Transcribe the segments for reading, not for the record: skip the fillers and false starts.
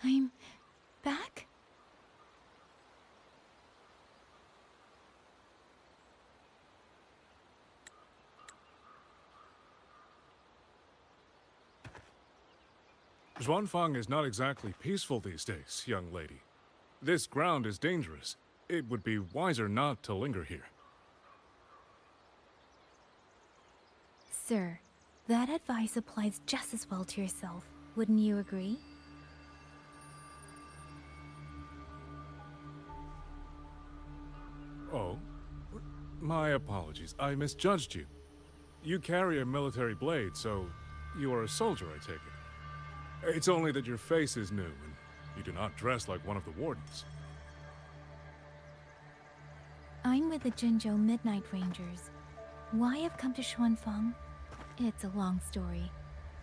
I'm back? Xuanfang is not exactly peaceful these days, young lady. This ground is dangerous. It would be wiser not to linger here. Sir, that advice applies just as well to yourself. Wouldn't you agree? Oh? My apologies. I misjudged you. You carry a military blade, so you are a soldier, I take it. It's only that your face is new, and you do not dress like one of the wardens. I'm with the Jinzhou Midnight Rangers. Why I've come to Xuanfang? It's a long story.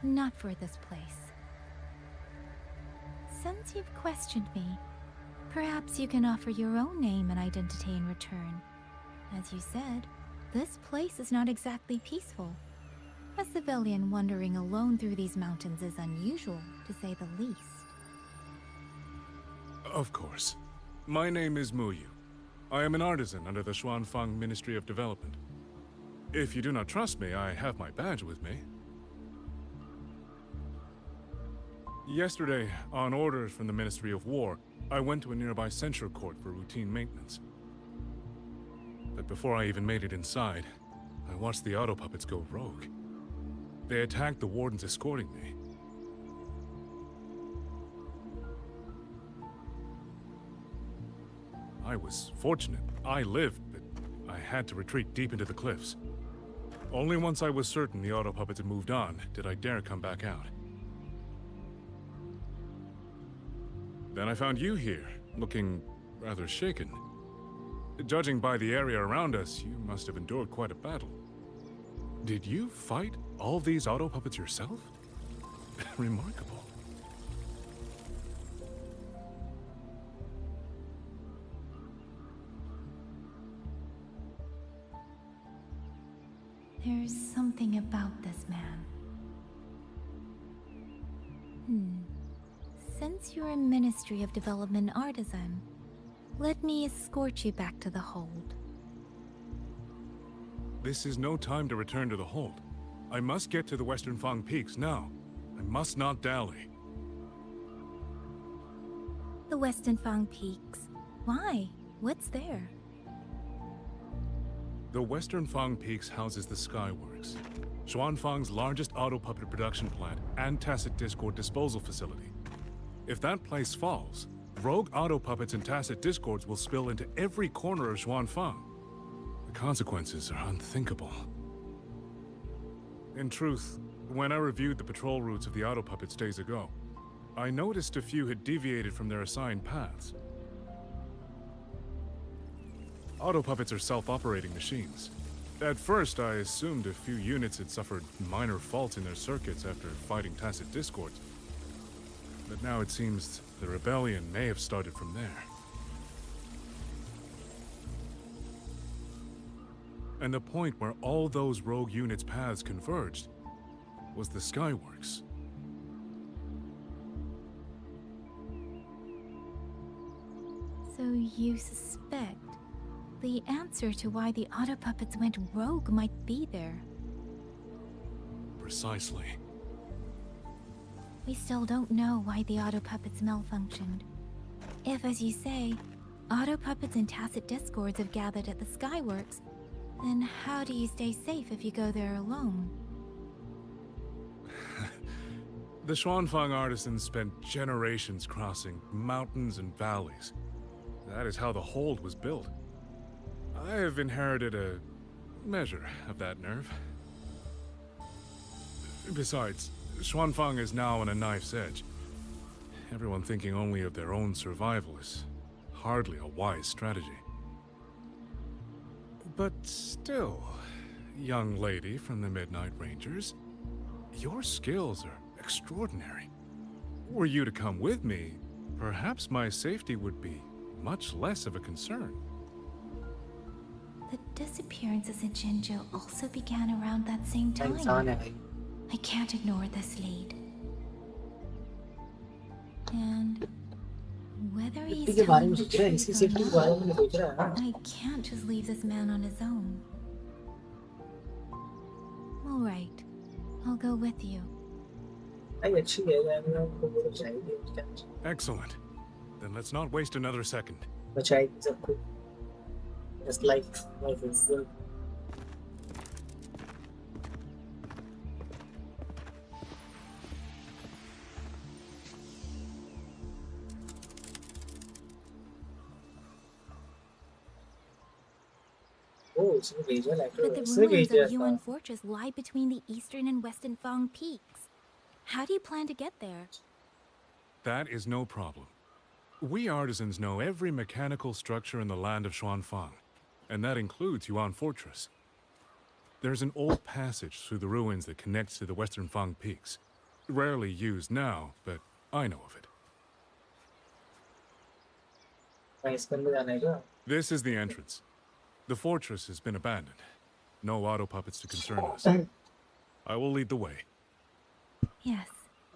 Not for this place. Since you've questioned me, perhaps you can offer your own name and identity in return. As you said, this place is not exactly peaceful. A civilian wandering alone through these mountains is unusual, to say the least. Of course. My name is Muyu. I am an artisan under the Xuanfang Ministry of Development. If you do not trust me, I have my badge with me. Yesterday, on orders from the Ministry of War, I went to a nearby censure court for routine maintenance. But before I even made it inside, I watched the auto puppets go rogue. They attacked the wardens escorting me. I was fortunate. I lived, but I had to retreat deep into the cliffs. Only once I was certain the auto puppets had moved on did I dare come back out. Then I found you here, looking rather shaken. Judging by the area around us, you must have endured quite a battle. Did you fight all these auto puppets yourself? Remarkable. There's something about this man. Since you're a Ministry of Development artisan, let me escort you back to the hold. This is no time to return to the hold. I must get to the Western Fang Peaks now. I must not dally. The Western Fang Peaks? Why? What's there? The Western Fang Peaks houses the Skyworks, Xuanfang's largest auto puppet production plant and tacit discord disposal facility. If that place falls, rogue auto puppets and tacit discords will spill into every corner of Xuanfang. The consequences are unthinkable. In truth, when I reviewed the patrol routes of the auto puppets days ago, I noticed a few had deviated from their assigned paths. Auto puppets are self-operating machines. At first, I assumed a few units had suffered minor faults in their circuits after fighting tacit discords. But now it seems the rebellion may have started from there. And the point where all those rogue units' paths converged was the Skyworks. So you suspect the answer to why the auto puppets went rogue might be there? Precisely. We still don't know why the auto puppets malfunctioned. If, as you say, auto puppets and tacit discords have gathered at the Skyworks, then how do you stay safe if you go there alone? The Xuanfang artisans spent generations crossing mountains and valleys. That is how the hold was built. I have inherited a measure of that nerve. Besides, Xuanfang is now on a knife's edge. Everyone thinking only of their own survival is hardly a wise strategy. But still, young lady from the Midnight Rangers, your skills are extraordinary. Were you to come with me, perhaps my safety would be much less of a concern. The disappearances in Jinzhou also began around that same time. I can't ignore this lead. And whether he's safety के बारे telling में the सोच रहा है, truth इसकी or safety के बारे में not, सोच रहा है ना. I can't just leave this man on his own. All right, I'll go with you. भाई अच्छी है यार, हमको वो चाहिए क्या. Excellent. Then let's not waste another second. बचाएगी सबको. Just like my sister. Oh, इसमें भेजा लेटर. But the इसमें ruins भेजा of था. Yuan Fortress lie between the eastern and western Fang peaks. How do you plan to get there? That is no problem. We artisans know every mechanical structure in the land of Xuanfang, and that includes Yuan Fortress. There's an old passage through the ruins that connects to the western Fang peaks. Rarely used now, but I know of it. मैं इस पर में जाने का. This is the entrance. The fortress has been abandoned. No auto puppets to concern us. I will lead the way. Yes,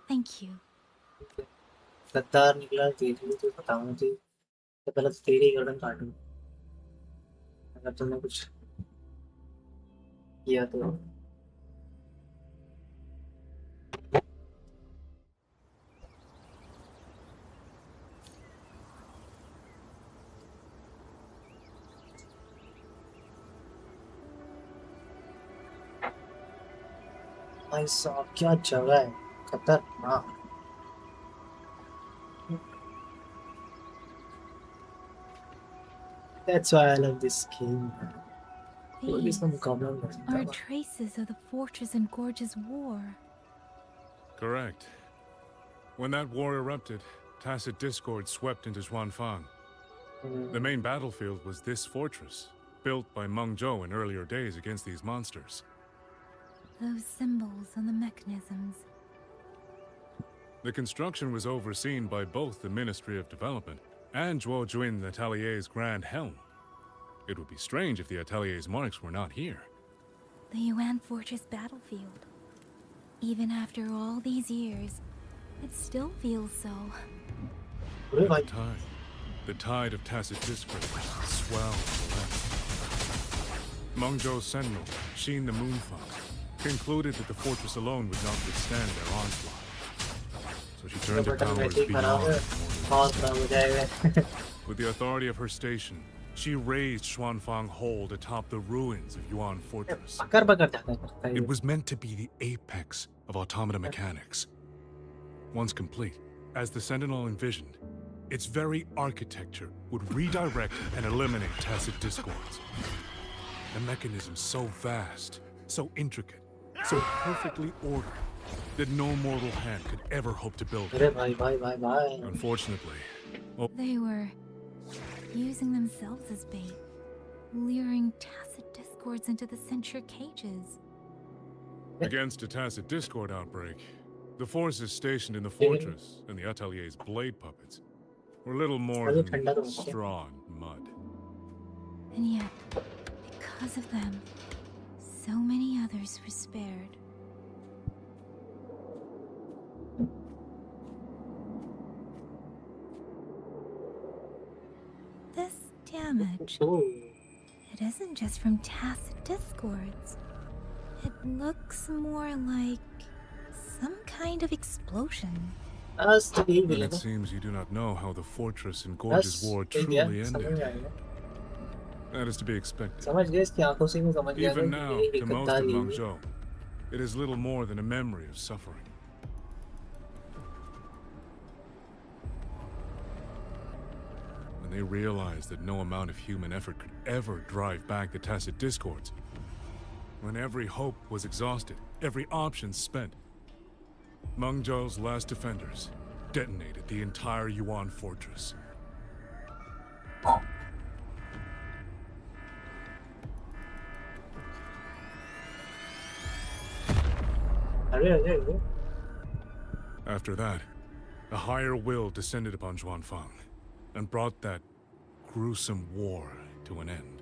thank you. गद्दार निकला तेरी तो बताऊं थी. तो पहले तो तेरी गर्दन काटूं. अगर तुमने कुछ किया तो. भाई साहब क्या जगह है, खतरनाक. That's why I love this game. What is These the मुकाबला में are लगता है. traces of the fortress and gorge's war. Correct. When that war erupted, tacit discord swept into Xuanfang. The main battlefield was this fortress, built by Meng Zhou in earlier days against these monsters. Those symbols and the mechanisms. The construction was overseen by both the Ministry of Development and Zhuo Juin Atelier's Grand Helm. It would be strange if the Atelier's marks were not here. The Yuan Fortress battlefield. Even after all these years, it still feels so. अरे भाई. The tide of tacit discord swelled to the left. Meng Zhou's sentinel, Xin the Moonfang, concluded that the fortress alone would not withstand their onslaught. So she turned her towers beyond बहुत खराब हो जाएगा. With the authority of her station, she raised Xuanfang Hold atop the ruins of Yuan Fortress. पकड़ पकड़ जाता करता It है. was meant to be the apex of automata mechanics. Once complete, as the Sentinel envisioned, its very architecture would redirect and eliminate tacit discords. A mechanism so vast, so intricate, so perfectly ordered, that no mortal hand could ever hope to build it. अरे भाई भाई भाई भाई. Unfortunately, They were using themselves as bait, luring tacit discords into the censure cages. against a tacit discord outbreak, the forces stationed in the fortress and the Atelier's blade puppets were little more than straw and mud. And yet, because of them, so many others were spared. This damage, Oh. it isn't just from tacit discords. It looks more like some kind of explosion. आज तो यही And मिलेगा. it seems you do not know how the fortress and Gorge's बस war ठीक है, truly समझ ended. आएगा. That is to be expected. समझ गए इसकी आंखों से मैं समझ गया Even कि now, ये to most गद्दार of ही है. Mengzhou, it is little more than a memory of suffering. When they realized that no amount of human effort could ever drive back the tacit discords, when every hope was exhausted, every option spent, Mengzhou's last defenders detonated the entire Yuan fortress. अरे अरे अरे. After that, a higher will descended upon Xuanfang and brought that gruesome war to an end.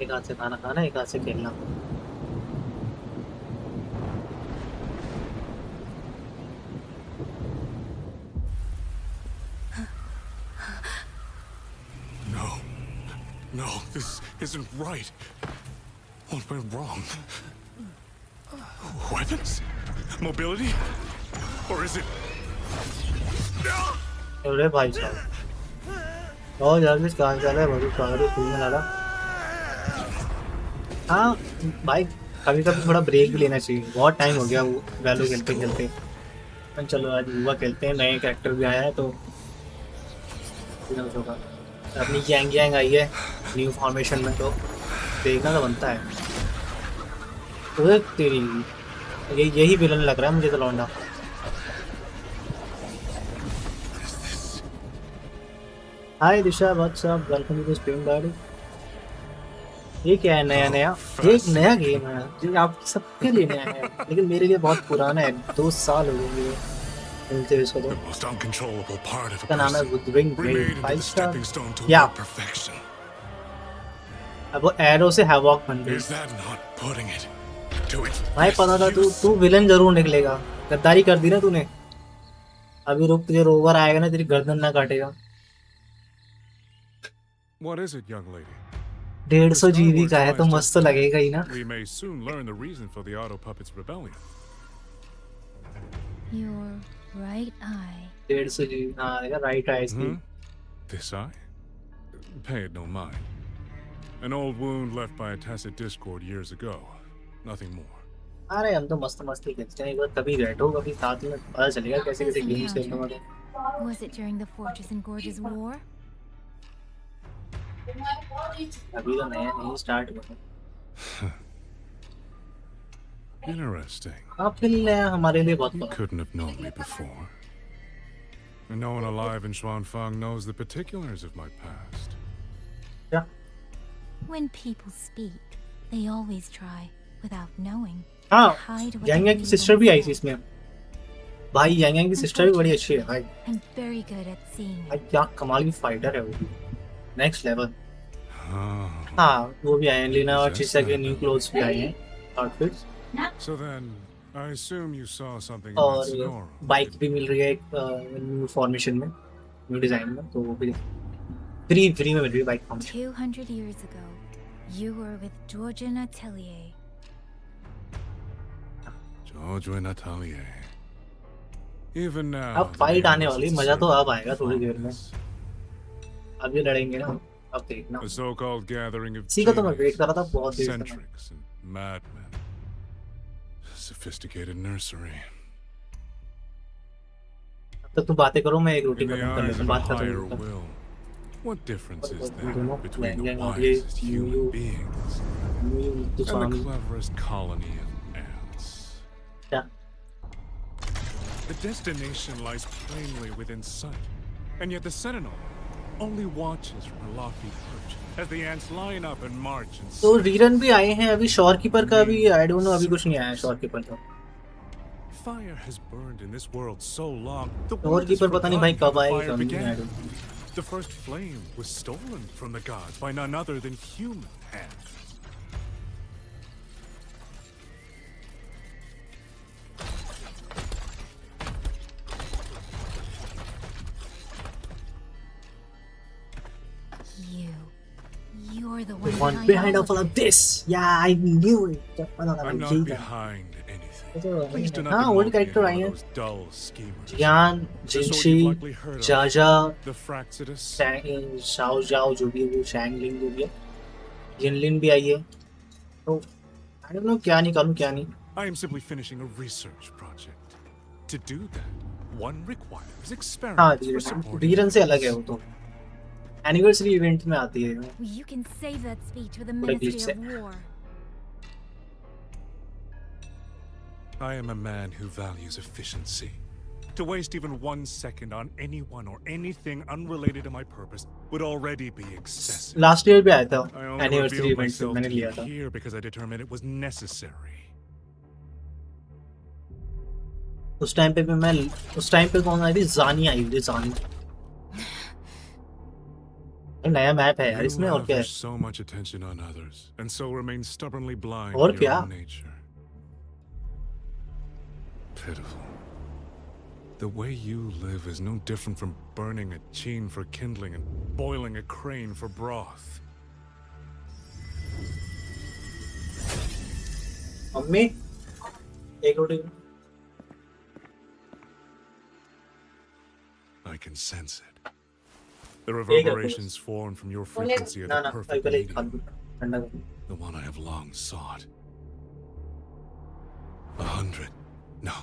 एक हाथ से खाना खाना, एक हाथ से खेलना। No. No, this isn't right. What went wrong? Weapons? Mobility? Or is it... अरे भाई साहब, बहुत जल्दी कहाँ चल रहा है भाई, सारे सुनने लगा। हाँ भाई, कभी कभी थोड़ा ब्रेक भी लेना चाहिए, बहुत टाइम हो गया वो वैल्यू खेलते खेलते। चलो आज युवा खेलते हैं, नए कैरेक्टर भी आया है तो होगा। अपनी यांग आई है न्यू फॉर्मेशन में, तो देखना तो बनता है। तो तेरी यही विलन लग रहा है मुझे तो लौंडा। Hi Disha, what's up, welcome to stream गाड़ी। ये क्या है नया नया? ये एक नया गेम है जो आप सबके लिए नया है, लेकिन मेरे लिए बहुत पुराना है, 2 साल हो गए खेलते हुए इसको। तो इसका नाम है Wuthering या अब वो एरो से हैवॉक बन गई। भाई पता था तू विलन जरूर निकलेगा, गद्दारी कर दी ना तूने। अभी रुक, तुझे रोवर आएगा ना, तेरी गर्दन ना काटेगा। What is it, young lady? 150 GB का है तो मस्त तो लगेगा ही ना। We may soon learn the reason for the auto puppet's rebellion. Your right eye. 150 GB, हाँ देखा, राइट आई इसकी। This eye? Pay it no mind. An old wound left by a tacit discord years ago. Nothing more. अरे हम तो मस्त मस्ती खेलते हैं, एक बार कभी बैठो, कभी साथ में पता चलेगा कैसे कैसे गेम्स खेलने वाले। Was it during the Fortress and Gorges War? अभी तो नया नहीं स्टार्ट हुआ। Interesting. आप फिर नया हमारे लिए बहुत You couldn't have known me before. And no one alive in Xuanfang knows the particulars of my past. क्या? When people speak, they always try, without knowing, हाँ, to hide what Yang they की really sister भी आई थी feel. इसमें। भाई यांग की sister भी बड़ी अच्छी है भाई। I'm very good at seeing भाई it. क्या कमाल की फाइटर है वो, नेक्स्ट लेवल। Oh. हाँ वो भी आए हैं, लीना और चिसा के न्यू क्लोथ्स भी आए हैं, outfits. So then, I assume you saw something in that और Sonora. बाइक भी मिल रही है एक न्यू फॉर्मेशन में, न्यू डिजाइन में, तो वो भी फ्री में मिल रही है bike formation. 200 years ago, you were with George and Atelier. George and Atelier. Even now. अब फाइट आने वाली, मजा तो अब आएगा थोड़ी देर में। अब ये लड़ेंगे ना, अब देखना। A so-called gathering of इसी का तो मैं वेट कर रहा था बहुत देर से। eccentrics and madmen. Sophisticated nursery. तो तुम बातें करो, मैं एक रोटी In the खत्म कर eyes लेता हूँ, of a बात खत्म higher करता हूँ। will, what difference is You there know, between the yeah, wisest you- human beings तो and the Swami cleverest colony of ants? क्या? The destination lies plainly within sight, and yet the Sentinel only watches from her lofty perch as the ants line up and march in तो sync. Rerun भी आए हैं अभी, शॉरकीपर का भी I don't know, अभी कुछ नहीं आया शॉरकीपर का। Fire has burned in this world so long. The world has शॉरकीपर पता नहीं भाई forgotten कब how the आएगा, fire कब नहीं, began. I don't know. The first flame was stolen from the gods by none other than human hands. You're the The one one behind all of this. Yeah, I knew it. पता था I'm not भाई, behind anything. तो Please do not हाँ, demote old me character into आए one हैं। of those dull schemers. Jian, The sort जिनशी, you've likely heard of. जाजा, The Fraxidus. शाओ जाओ जो भी है, वो शैंगलिंग जो भी है, जिनलिन भी आई है। तो आई डोंट नो क्या निकालूं क्या नहीं। I am simply finishing a research project. To do that, one requires हाँ experiments for supporting. रीरन से अलग है वो, तो एनिवर्सरी इवेंट में आती है। You can save that speech with the What a glitch Ministry of War. I am a man who values efficiency. To waste even 1 second on anyone or anything unrelated to my purpose would already be excessive. Last year भी आया था I only anniversary revealed event में, myself मैंने to लिया you था। here because I determined it was necessary. उस time पे कौन आई थी? जानी आई थी, जानी। नया मैप है यार You इसमें, और क्या है? lavish so much attention on others, and so remain stubbornly blind और to your क्या? own nature. Pitiful. The way you live is no different from burning a cheen for kindling and boiling a crane for broth. Mummy एक रोटी। I can sense it. The reverberations formed from your frequency are ना the ना perfect पहले खा medium, लूँ, ठंडा कर लूँ। the one I have long sought. 100, no,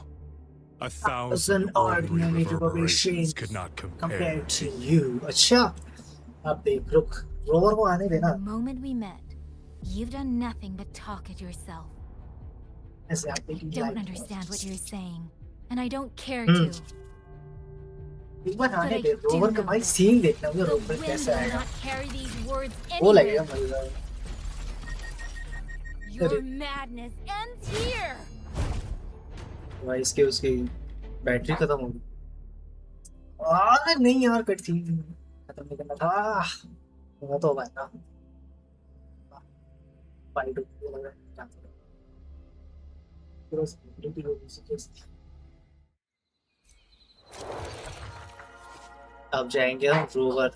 1,000 ordinary reverberations could not compare. compared to you। अच्छा अब देख, रुक, रोवर को आने देना। The moment we met, you've done nothing but talk at yourself. ऐसे आप I don't understand what you're saying, and I don't care Hmm. to. एक बार But आने I दे, do रोवर का know भाई this. सीन देखना मुझे, The rover wind कैसे will आएगा not carry these words वो लगेगा anywhere. मजा। Your अरे madness ends here. भाई इसके उसकी बैटरी खत्म हो गई। अरे नहीं यार, कट थी, खत्म नहीं करना था। वो तो भाई ना फाइट लग रहा है चांस अब जाएंगे हम रोवर।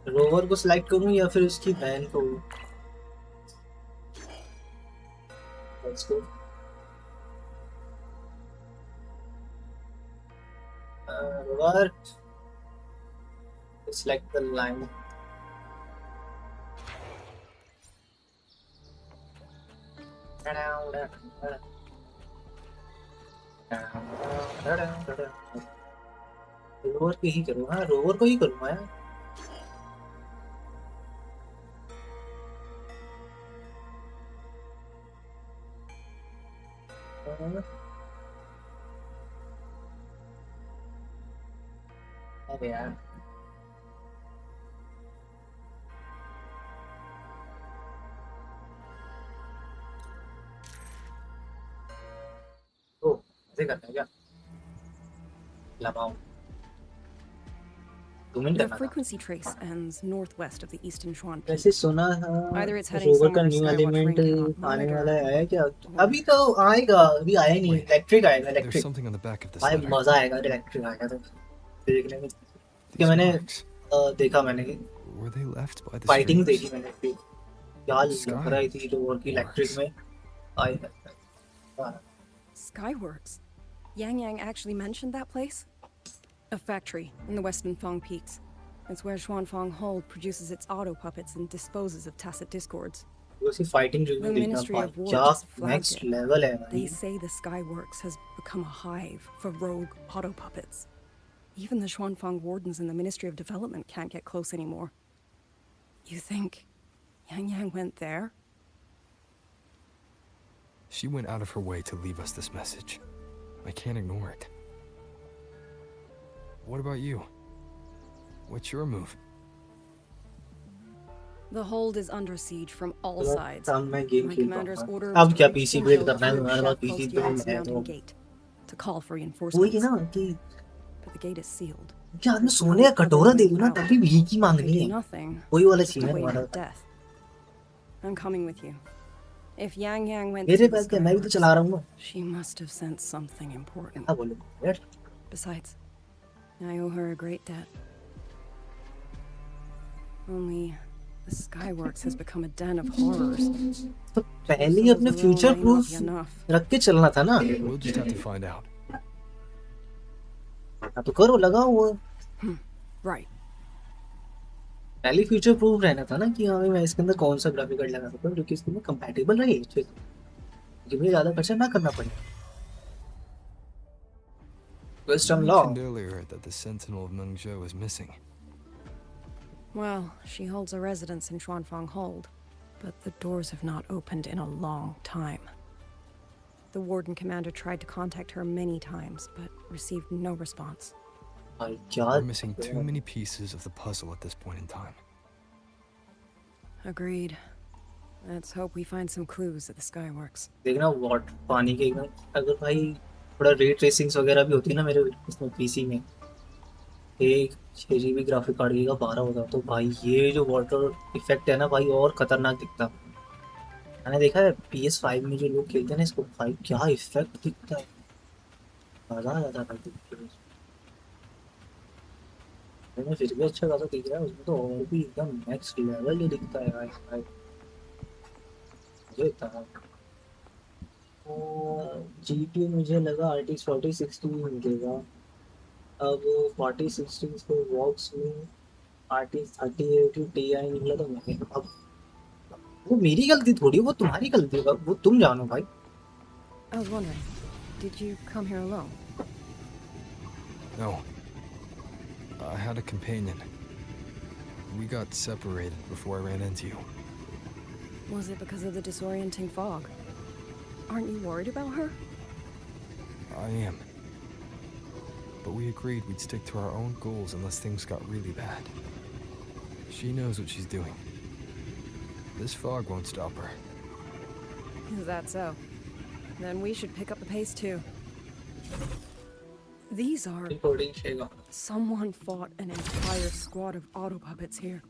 रोवर को सिलेक्ट करूं या फिर उसकी बहन को? Let's go. Rover select the line. Rover को ही करूँ, हाँ रोवर को ही करूँगा यार। अरे यार ओ ऐसे करना है क्या? लगाओ The करना था। frequency trace ends northwest of the eastern Shuan Peak. वैसे सुना था Either it's heading रोवर का somewhere new Skywatch element Ring cannot आने monitor, वाला है क्या? or अभी तो आएगा, अभी आया नहीं, Wait, इलेक्ट्रिक आएगा, There's electric. something on the back of this भाई letter. मजा आएगा इलेक्ट्रिक आएगा तो देखने में। कि These मैंने marks, देखा, मैंने were they left by the fighting strings? देखी मैंने फिर क्या लग रही थी रोवर की इलेक्ट्रिक में आई है। Skyworks. Yangyang actually mentioned that place? A factory in the western Fong Peaks. It's where Xuanfang Hold produces its auto puppets and disposes of tacit discords. वो सी फाइटिंग जो The देखना Ministry of War क्या just flagged next it. Level है They भाई। say the Skyworks has become a hive for rogue auto puppets. Even the Xuanfang wardens in the Ministry of Development can't get close anymore. You think Yangyang went there? She went out of her way to leave us this message. I can't ignore it. What about you? What's your move? The hold is under siege from all sides. तब मैं game My खेलता commander's हूँ। order अब was क्या to reach PC the build hill करना है, through तुम्हारे पास Shaq PC Post build Yard's है mountain तो gate to call for वही reinforcements. ना कि But the gate is sealed. क्या आदमी सोने का कटोरा दे दूँ ना तभी भीख ही If मांगनी they do है। nothing, वही वाला just सीन to है wait तुम्हारा। for death. I'm coming with you. If Yangyang went मेरे to the पास क्या, मैं भी तो Skyworks, चला रहा हूँ ना। she must have sensed something important. हाँ बोलो यार। Besides, I owe her a great debt. Only the Skyworks has become a den of horrors. तो पहले ही अपने फ्यूचर प्रूफ रख के चलना था ना। We'll just have to find out. हाँ तो करो, लगाओ वो। Right. पहले फ्यूचर प्रूफ रहना था ना कि हाँ मैं इसके अंदर कौन सा ग्राफिक कार्ड लगा सकता हूँ जो कि इसके अंदर कंपैटिबल रहे, कि मुझे ज़्यादा खर्चा ना करना पड़े। Wisdom You law. mentioned earlier that the Sentinel of Mengzhou is missing. Well, she holds a residence in Xuanfang Hold, but the doors have not opened in a long time. The warden commander tried to contact her many times, but received no response. और क्या We're missing too many pieces of the puzzle at this point in time. Agreed. Let's hope we find some clues at the Skyworks. देखना वाट पानी के एकदम, अगर भाई थोड़ा रे ट्रेसिंग्स वगैरह भी होती है ना मेरे इसमें पीसी में एक 6 GB ग्राफिक कार्ड का 12 होता तो भाई ये जो वाटर इफेक्ट है ना भाई और खतरनाक दिखता। मैंने देखा है PS5 में जो लोग खेलते हैं ना इसको, भाई क्या इफेक्ट दिखता है, मजा आ जाता है भाई देख के। उसमें फिर भी अच्छा खासा दिख रहा है, उसमें तो और भी एकदम नेक्स्ट लेवल जो दिखता है भाई भाई, मुझे इतना GPU मुझे लगा RTX 4060 मिलेगा। अब 4060 को बॉक्स में RTX 3080 Ti निकला तो मैंने अब वो मेरी गलती थोड़ी, वो तुम्हारी गलती है, वो तुम जानो भाई। I was wondering, did you come here alone? No. I had a companion. We got separated before I ran into you. Was it because of the disorienting fog? Aren't you worried about her? I am. But we agreed we'd stick to our own goals unless things got really bad. She knows what she's doing. This fog won't stop her. Is that so? Then we should pick up the pace too. These are... recording शेगा Someone fought an entire squad of auto puppets here.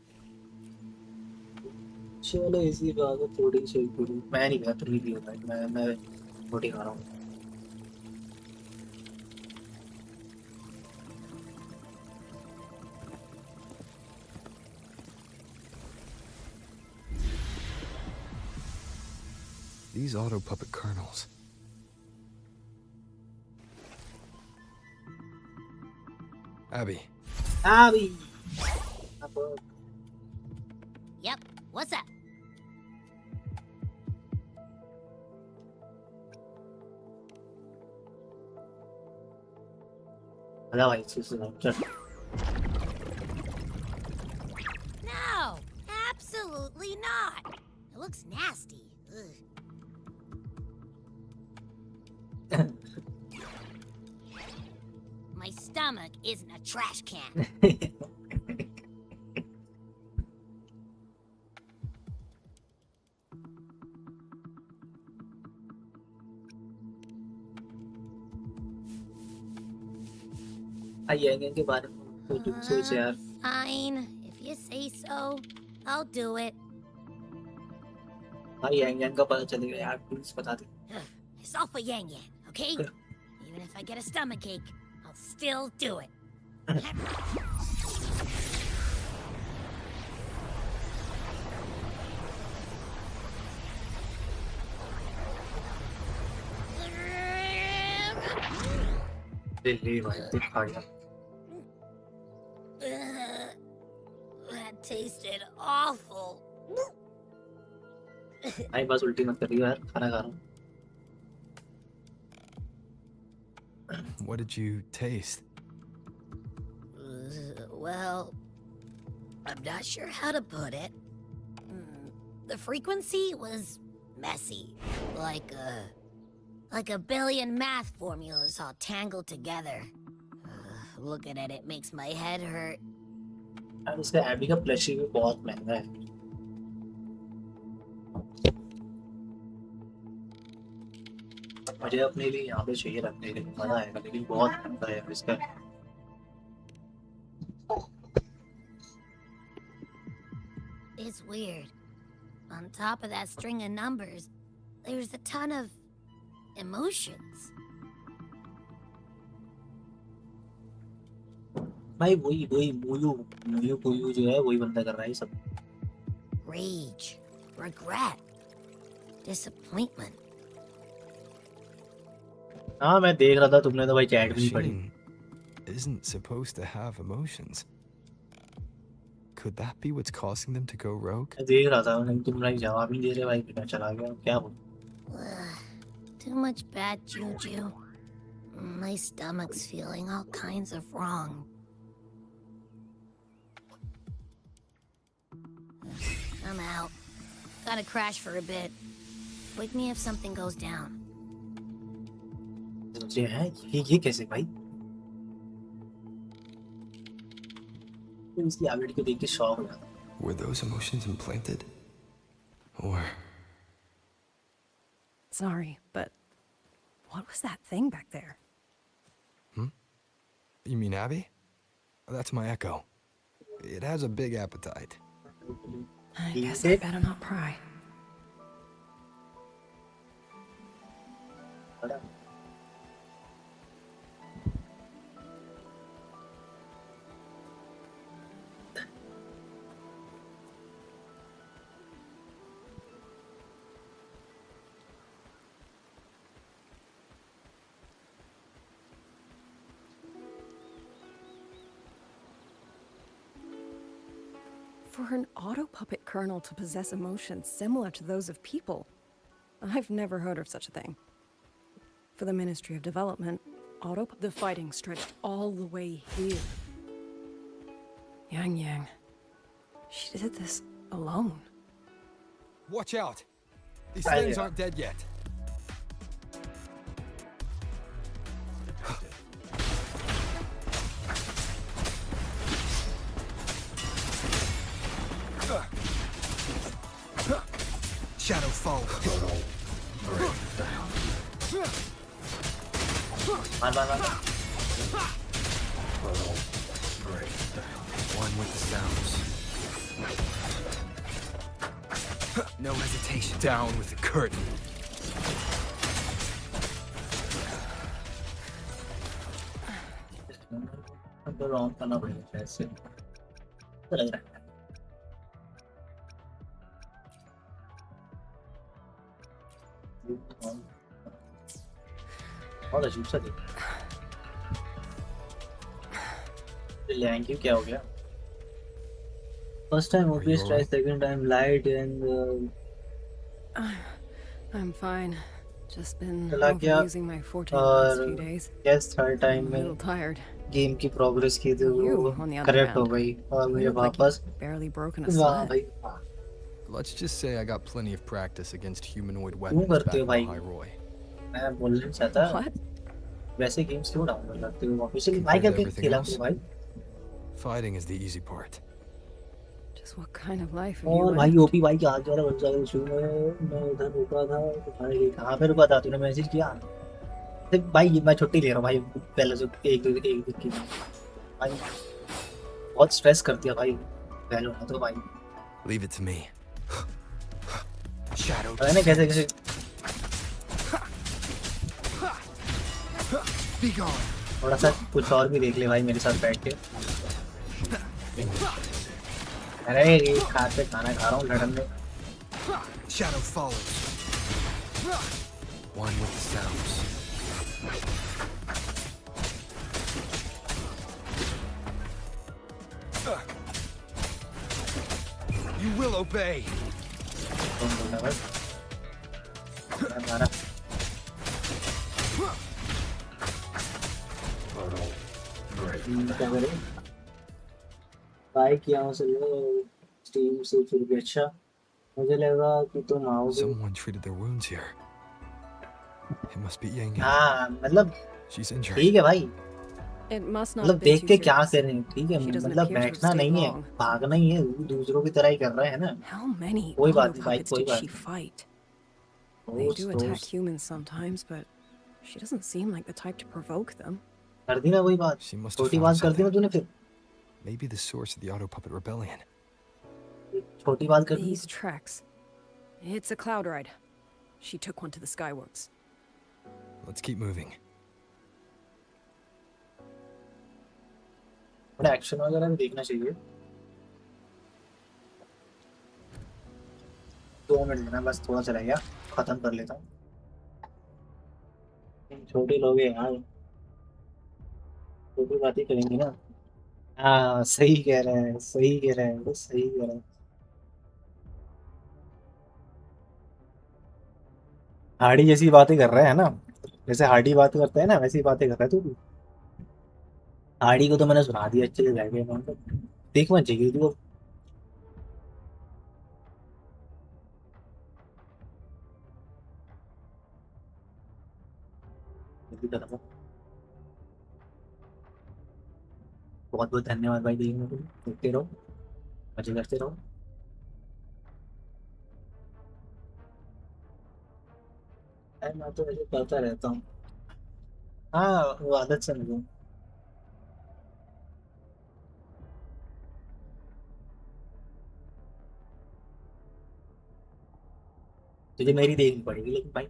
चलो इसी बात है, coding shake करूँ मैं नहीं, मैं तो नहीं लिया भाई, मैं कोडिंग आ रहा हूँ। These auto puppet kernels. Abby, अभी Yep, what's up? अरे भाई चल No, absolutely not. It looks nasty. Ugh. My stomach isn't a trash can. यांग के बारे में तो तुम सोच यार। Fine, if you say so, I'll do it. भाई यांग का पता चलेगा यार, प्लीज बता दे। It's all for Yangyang, okay? Even if I get a stomachache, I'll still do it. Delhi भाई दिखा गया। That tasted awful. भाई बस उल्टी मत करियो यार, खाना खा रहा हूँ। what did you taste? Well, I'm not sure how to put it. The frequency was messy, like a billion math formulas all tangled together. Looking at it makes my head hurt. यार इसका AB का plushie भी बहुत महंगा है। मुझे अपने लिए यहाँ पे चाहिए रखने के लिए, मजा आएगा, लेकिन बहुत महंगा है इसका। It's weird. On top of that string of numbers, there's a ton of emotions. भाई वही वही मुयू मुयू पुयू जो है वही बंदा कर रहा है ये सब। Rage, regret, disappointment. हाँ मैं देख रहा था, तुमने तो भाई चैट भी नहीं पढ़ी। Machine isn't supposed to have emotions. Could that be what's causing them to go rogue? मैं देख रहा था, नहीं तुम भाई जवाब नहीं दे रहे भाई, बिना चला गया क्या बोलूं। Too much bad juju. My stomach's feeling all kinds of wrong. I'm out. Gotta crash for a bit. Wake me if something goes down. मुझे है ये कैसे भाई? इसकी एबिलिटी को देख के शॉक हो गया। Were those emotions implanted? Or... Sorry, but what was that thing back there? You mean Abby? That's my Echo. It has a big appetite. I guess I better not pry. For an auto puppet kernel to possess emotions similar to those of people, I've never heard of such a thing. For the Ministry of Development, the fighting stretched all the way here. Yangyang, she did this alone. Watch out! These things aren't dead yet. Shadow fall. One with the sounds. No hesitation. Down with the curtain. करना पड़ेगा ऐसे तो लग रहा है बहुत अजीब सा दिख रहा है लैंग क्या हो गया First time OBS try, second time light and I'm fine. Just been like, overusing my forte the last few days. Yes, third time I'm a little tired. Game की प्रोग्रेस की तो You, on the other correct हो hand, गई और मुझे you look like वापस you've barely broken a वाह sweat. भाई वाह Let's just say I got plenty of practice against humanoid क्यों weapons करते back हो in भाई Hyrule. मैं बोलना नहीं चाहता What? वैसे गेम्स क्यों डाउनलोड करते हो ऑफिशियली Compared भाई to करके everything खेला else, करो भाई Fighting is the easy part. Just what kind of life have you और भाई lived? ओपी भाई क्या हाल बन जाएगा शुरू में मैं उधर रुका था तो भाई कहाँ पे रुका था तूने मैसेज किया देख भाई मैं छुट्टी ले रहा हूँ भाई पहले से एक दिन की भाई बहुत स्ट्रेस करती है भाई पहले होना तो भाई Leave it to me. Shadow. मैंने कैसे कैसे Be gone. थोड़ा सा कुछ और भी देख ले भाई मेरे साथ बैठ के अरे ये खाते खाना खा रहा हूँ लड़न में Shadow follows. One with the sounds. You will obey. कौन बोल रहा है भाई मारा क्या करें भाई किया हूँ स्टीम से फिर भी अच्छा मुझे लगा कि तुम आओगे Someone treated their wounds here. It must be Yangyang. हाँ मतलब She's injured. ठीक है भाई It must not मतलब have been देख too के क्या serious. करें ठीक है She doesn't मतलब appear to have बैठना stayed नहीं है long. भागना ही है दूसरों की तरह ही कर रहे हैं ना How many कोई auto बात नहीं भाई puppets कोई did बात she नहीं fight? They दोस्त do attack दोस्त humans sometimes, but she doesn't seem like the type to provoke them. कर दी ना वही बात She must have छोटी found बात कर दी ना something. तूने फिर Maybe the source of the auto puppet rebellion. छोटी बात कर दी These tracks. It's a cloud ride. She took one to the skyworks. Let's keep moving. थोड़ा एक्शन वगैरह भी देखना चाहिए 2 मिनट में ना बस थोड़ा सा रह गया खत्म कर लेता हूँ छोटे लोग हैं यार छोटी बातें करेंगे ना हाँ सही कह रहे हैं सही कह रहे हैं बस सही कह रहे हैं हार्डी जैसी बातें कर रहे हैं ना जैसे हार्डी बात करते हैं ना वैसी बातें कर रहा है तू भी हार्डी को तो मैंने सुना दिया अच्छे से जाके देख मत चाहिए तू बहुत बहुत धन्यवाद भाई देखने के लिए देखते रहो मजे करते रहो मैं तो ऐसे करता रहता हूँ हाँ वो आदत से मुझे तुझे मेरी देखनी पड़ेगी लेकिन भाई।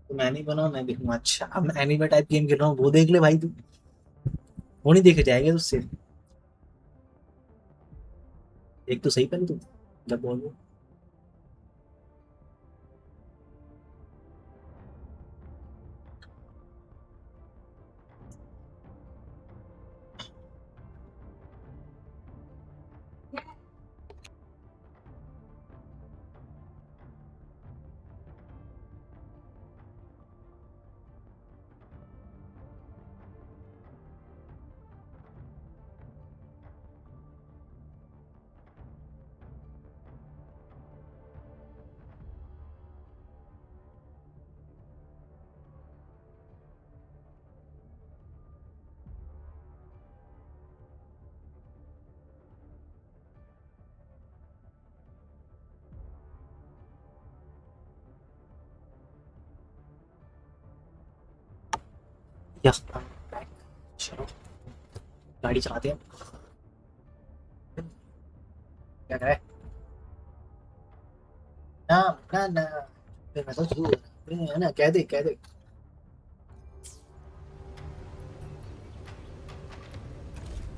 तो मैं नहीं बना, मैं देखूंगा। अच्छा अब मैं एनिमे टाइप गेम खेल रहा हूँ, वो देख ले भाई तू। वो नहीं देखे जाएगा तुझसे। एक तो सही पहन तू जब बोल। या चलो गाड़ी चलाते हैं। क्या करे ना ना ना, मैं तो शुरू है ना, कह दे कह दे।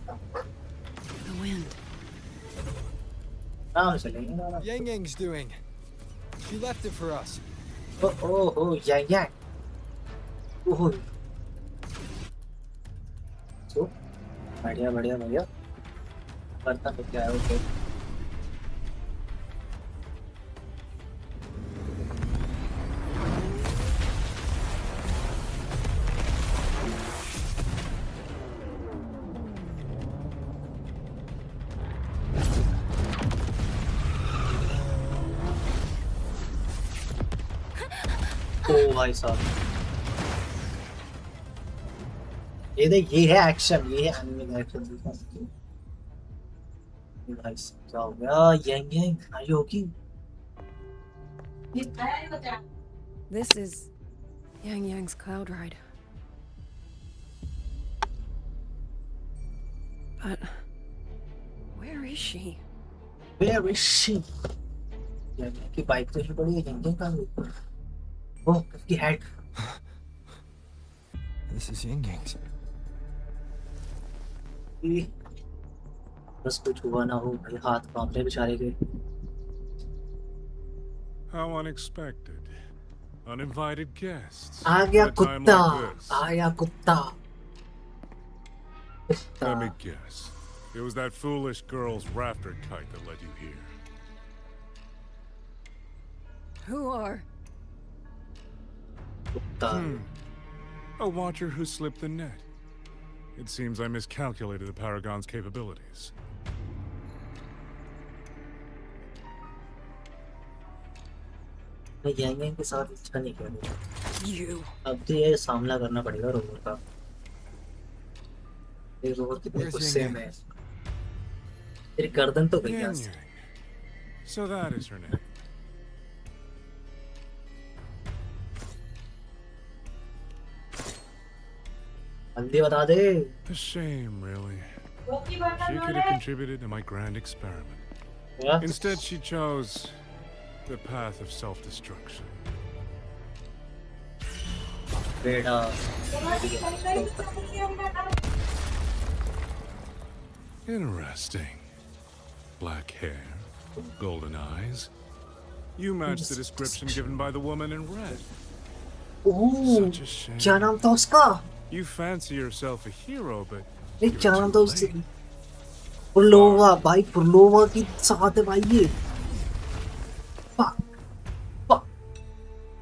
The wind. आराम से चलेंगे ना। Yangyang's doing. She left it for us. ओ यांग ओह सो बढ़िया बढ़िया बढ़िया। बर्तन तो क्या है ओके। ओ भाई साहब, ये देख, ये है एक्शन, ये है एनिमे का एक्शन। ये भाई साहब क्या हो गया? Yang are you okay? This is Yangyang's cloud ride. But where is she? Where is she? यांग की बाइक तो ही पड़ी है, यांग कहाँ है? ओह उसकी हेड। This is Yangyang's. बस कुछ हुआ ना हो भाई, हाथ कांप रहे बेचारे के। How unexpected. Uninvited guests. आ गया At a time कुत्ता, like this. आया कुत्ता। Let me guess. It was that foolish girl's rafter kite that led you here. Who are? कुत्ता। A watcher who slipped the net. It seems I miscalculated the Paragon's capabilities. मैं यांग के साथ अच्छा नहीं करूँगा। You. अब तो ये सामना करना पड़ेगा रोबोट का। ये रोबोट कितने गुस्से में है। तेरी गर्दन तो गई यहाँ से। Yangyang. So that is her name. जल्दी बता दे। A shame, really. She could have contributed to my grand experiment. क्या? Instead, she chose the path of self-destruction. बेटा। Interesting. Black hair, golden eyes. You match the description given by the woman in red. Oh, Such a shame. क्या नाम था उसका? You fancy yourself a hero, but नहीं, you're क्या नाम था too उससे? late. पुरलोवा भाई, पुरलोवा की साथ है भाई ये। Fuck, fuck.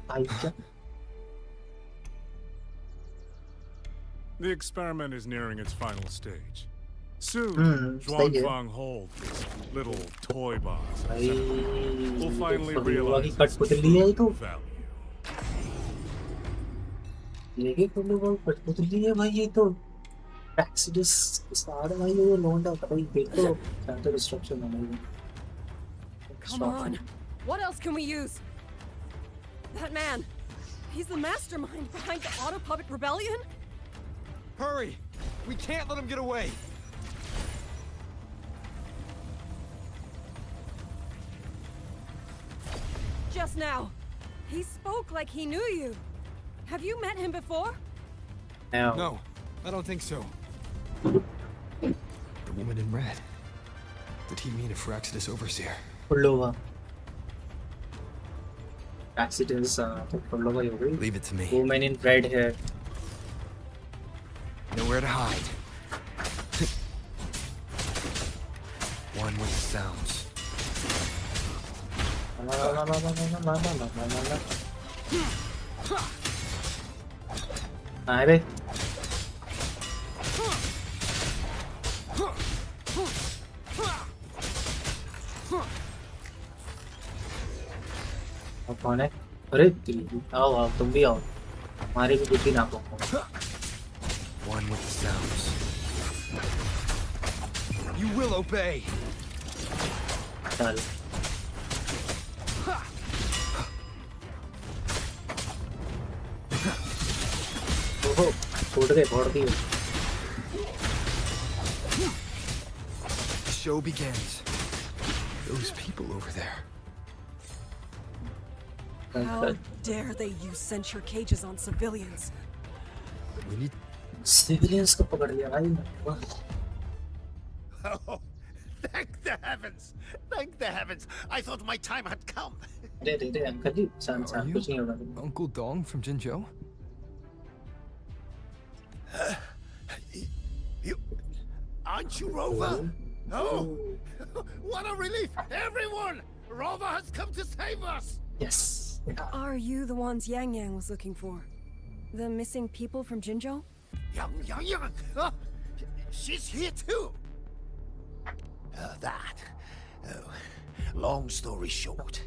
भाई क्या? The experiment is nearing its final stage. Soon, सही है। Zhuangfang Hold, this little toy box, भाई will finally पुरलोवा की realize its कठपुतली है ये तो। true value. ये की पुरलोवा की कठपुतली है भाई ये तो। Exodus start है भाई ये लौंडा भाई, देखो सेंटर डिस्ट्रक्शन है भाई। Come on. What else can we use? That man. He's the mastermind behind the auto puppet rebellion? Hurry! We can't let him get away! just now. He spoke like he knew you. Have you met him before? No, I don't think so. The woman in red. Did he mean a Phyraxidus overseer? Pullova. Accidents, तो Pullova हो गई. Leave it to me. Woman in red hair. Nowhere to hide. One with the sounds. आए बे. अब कौन है? अरे आओ आओ तुम भी आओ. हमारी भी बुद्धि ना को. One with the sounds. You will obey. चल. ओहो टूट गए फोड़ दिए. The show begins. Those people over there. How dare they use censure cages on civilians? We need. Civilians को पकड़ लिया भाई. Oh, thank the heavens! Thank the heavens! I thought my time had come. दे दे दे uncle ji शांत Are शांत you कुछ नहीं होगा. Uncle Dong from Jinzhou? You aren't you Rover? Oh, what a relief! Everyone, Rover has come to save us. Yes. Are you the ones Yangyang was looking for? The missing people from Jinzhou? Yangyang! She's here too. Long story short,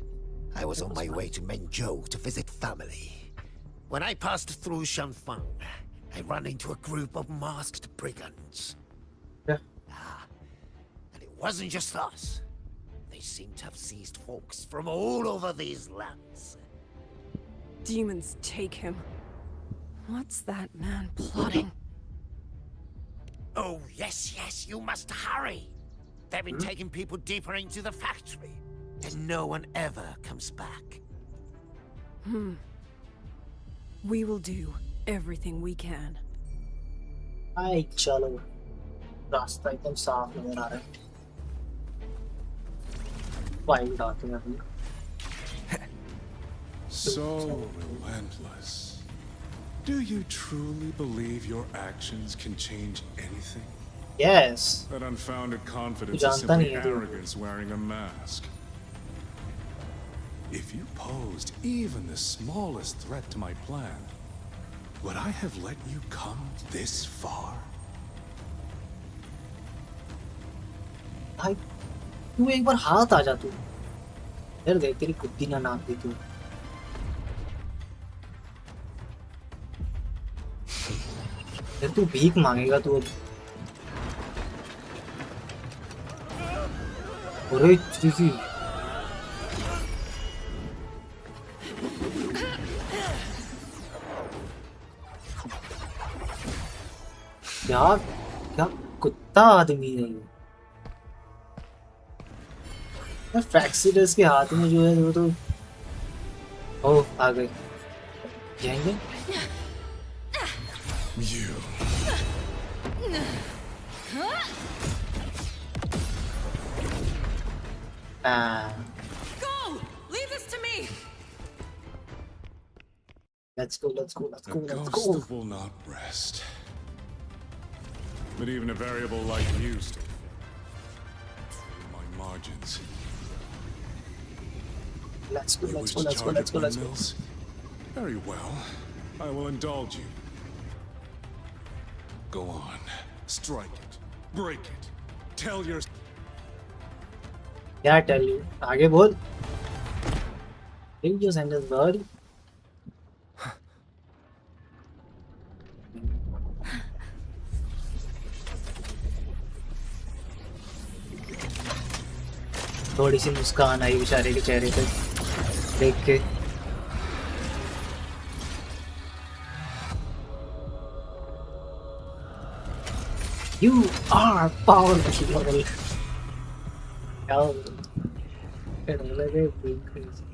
I was on my way to Menzhou to visit family. When I passed through Shanfang, I ran into a group of masked brigands. Yeah. And it wasn't just us. They seem to have seized folks from all over these lands. Demons take him. What's that man plotting? Oh, yes, you must hurry. They've been taking people deeper into the factory, and no one ever comes back. We will do everything we can. आई चलो. रास्ता एकदम साफ नजर आ रहा है. Wild आते हैं अभी. So relentless. Do you truly believe your actions can change anything? Yes. That unfounded confidence is जानता simply नहीं है तू. arrogance wearing a mask. If you posed even the smallest threat to my plan, would I have let you come this far? भाई तू एक बार हाथ आ जा तू. यार देख तेरी कुत्ती ना नाप दी तू. यार तू भीख मांगेगा तू अब. अरे चीज़ी. यार क्या कुत्ता आदमी है ये. यार फ्रैक्सिडस के हाथ में जो है वो तो. ओह आ गए. जाएंगे. You. Go! Leave this to me! Let's go, let's go, let's The go, let's ghost go. that will not rest. But even a variable like you still through my margins. Let's go, You let's wish go, to let's go, charge let's go, at let's go. windmills? Very well. I will indulge you. Go on. Strike it. Break it. Tell your... क्या tell you? आगे बोल. Read your sentence, bird. थोड़ी सी मुस्कान आई बेचारे के चेहरे पे देख के. You are powerful. क्या लगे being crazy.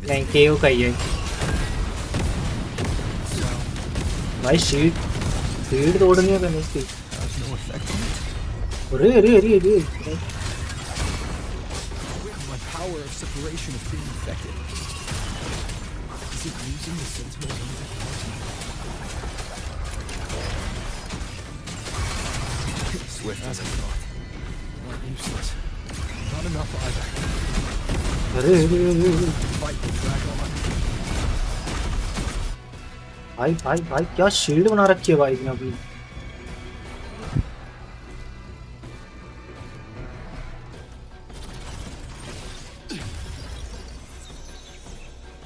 नहीं केओ का ही है भाई। शील्ड तोड़नी है मैंने इसकी। अरे अरे अरे अरे My power of separation is being affected. Is it using the Sentinel's own technology? Swift as I thought. Not useless. Not enough either. अरे अरे अरे Fight will drag on. भाई भाई भाई क्या शील्ड बना रखी है भाई ने अभी।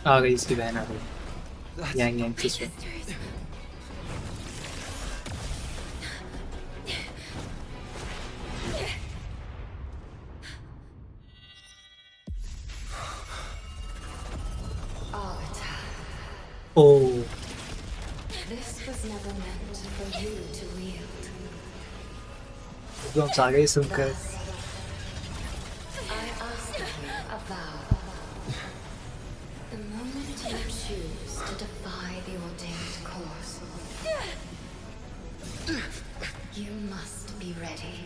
आ गई इसकी बहन आ गई यांग sister. Oh. This was never meant for you to wield. जो हम आ गए सुनकर। I ask of you a vow. The moment you choose to defy the ordained course, you must be ready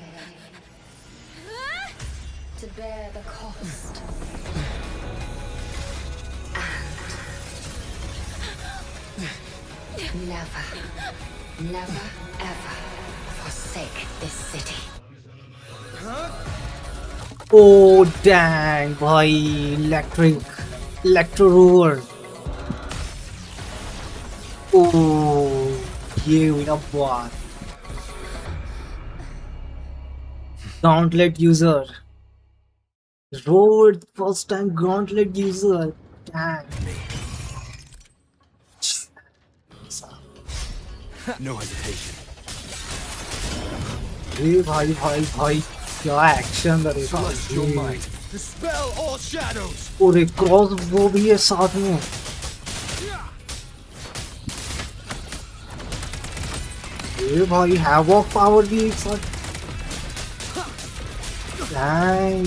to bear the cost. Never, never, ever forsake this city. Oh dang भाई electro roar। Oh ये हुई ना बात। Gauntlet user roared first time gauntlet user। Dang। No hesitation. ये भाई भाई भाई क्या एक्शन है Celestial might. Dispel all shadows. और एक क्रॉस वो भी है साथ में। ये भाई हैवॉक पावर भी एक साथ। Dang।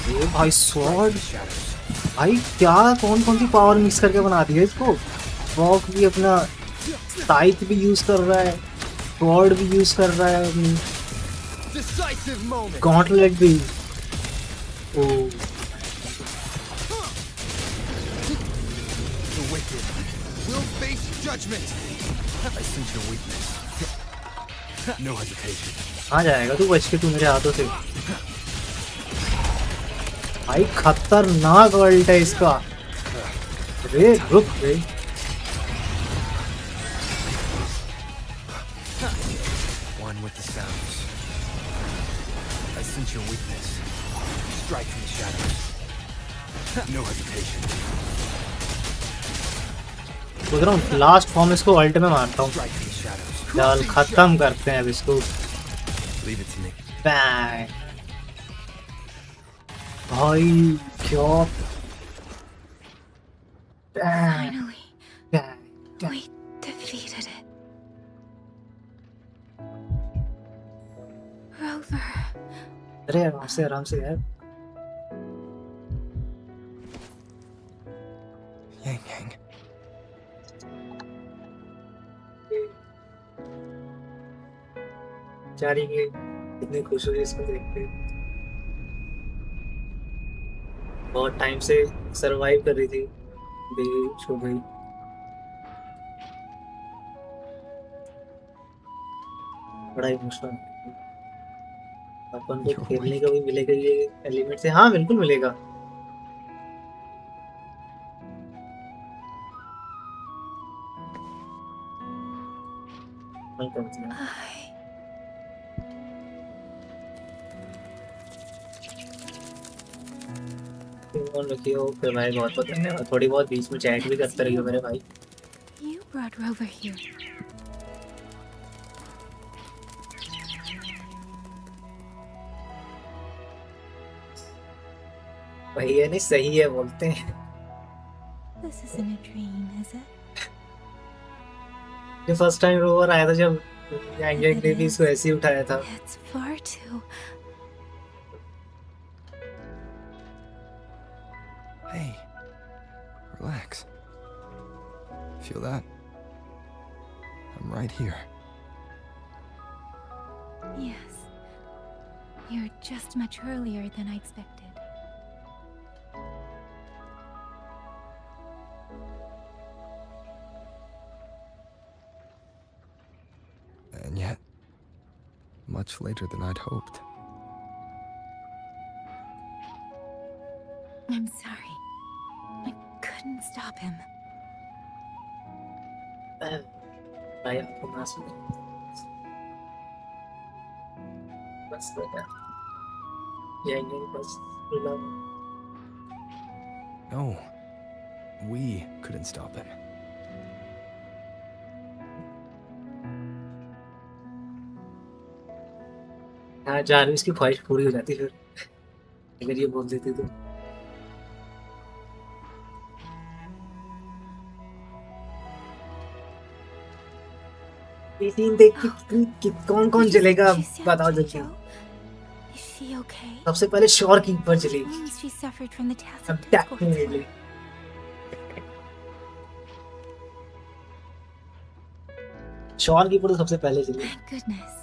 ये भाई स्वॉर्ड भाई क्या कौन कौन सी पावर मिक्स करके बना दी है इसको। वॉक भी अपना साइथ भी यूज कर रहा है, स्वॉर्ड भी यूज कर रहा है अपनी, गॉन्टलेट भी। ओ आ जाएगा तू बच के, तू मेरे हाथों से। भाई खतरनाक वर्ल्ड है इसका। अरे रुक रे। One with the sounds. I sense your weakness. Strike from the shadows. No hesitation. सोच रहा हूँ लास्ट फॉर्म इसको अल्ट में मारता हूँ। Strike from the shadows. चल खत्म करते हैं अब इसको। Leave it to me. Bang। भाई क्या Finally, Bang, bang। we defeated it. Rover. अरे आराम से यार। Yangyang. जारी के कितनी खुश हुई इसको देख के। बहुत टाइम से सरवाइव कर रही थी, बेच हो गई। बड़ा इमोशनल। अपन को खेलने का भी मिलेगा ये एलिमेंट से। हाँ बिल्कुल मिलेगा। रखी हो फिर भाई, बहुत बहुत धन्यवाद। थोड़ी बहुत बीच में चैट भी करते रहिए मेरे भाई। You brought Rover here. भैया नहीं सही है बोलते हैं। This isn't a dream, is it? ये फर्स्ट टाइम रोवर आया था जब यांगयांग ने भी इसको ऐसे ही उठाया था. It's far too. Hey, relax. Feel that? I'm right here. Yes. You're just much earlier than I expected. And yet, much later than I'd hoped. I'm sorry. I couldn't stop him. भाई आपको मासूम बस बेटा यांगयांग बस रुला. No, we couldn't stop him. हाँ जानवी इसकी ख्वाहिश पूरी हो जाती फिर अगर ये बोल देती तो. ये सीन देख के कौन कौन चलेगा बताओ जल्दी. Is she okay? सबसे पहले श्योर कीपर चलेगी. Means she suffered from the tacit अब discord. डेफिनेटली श्योर कीपर तो सबसे पहले चलेगी. Thank goodness.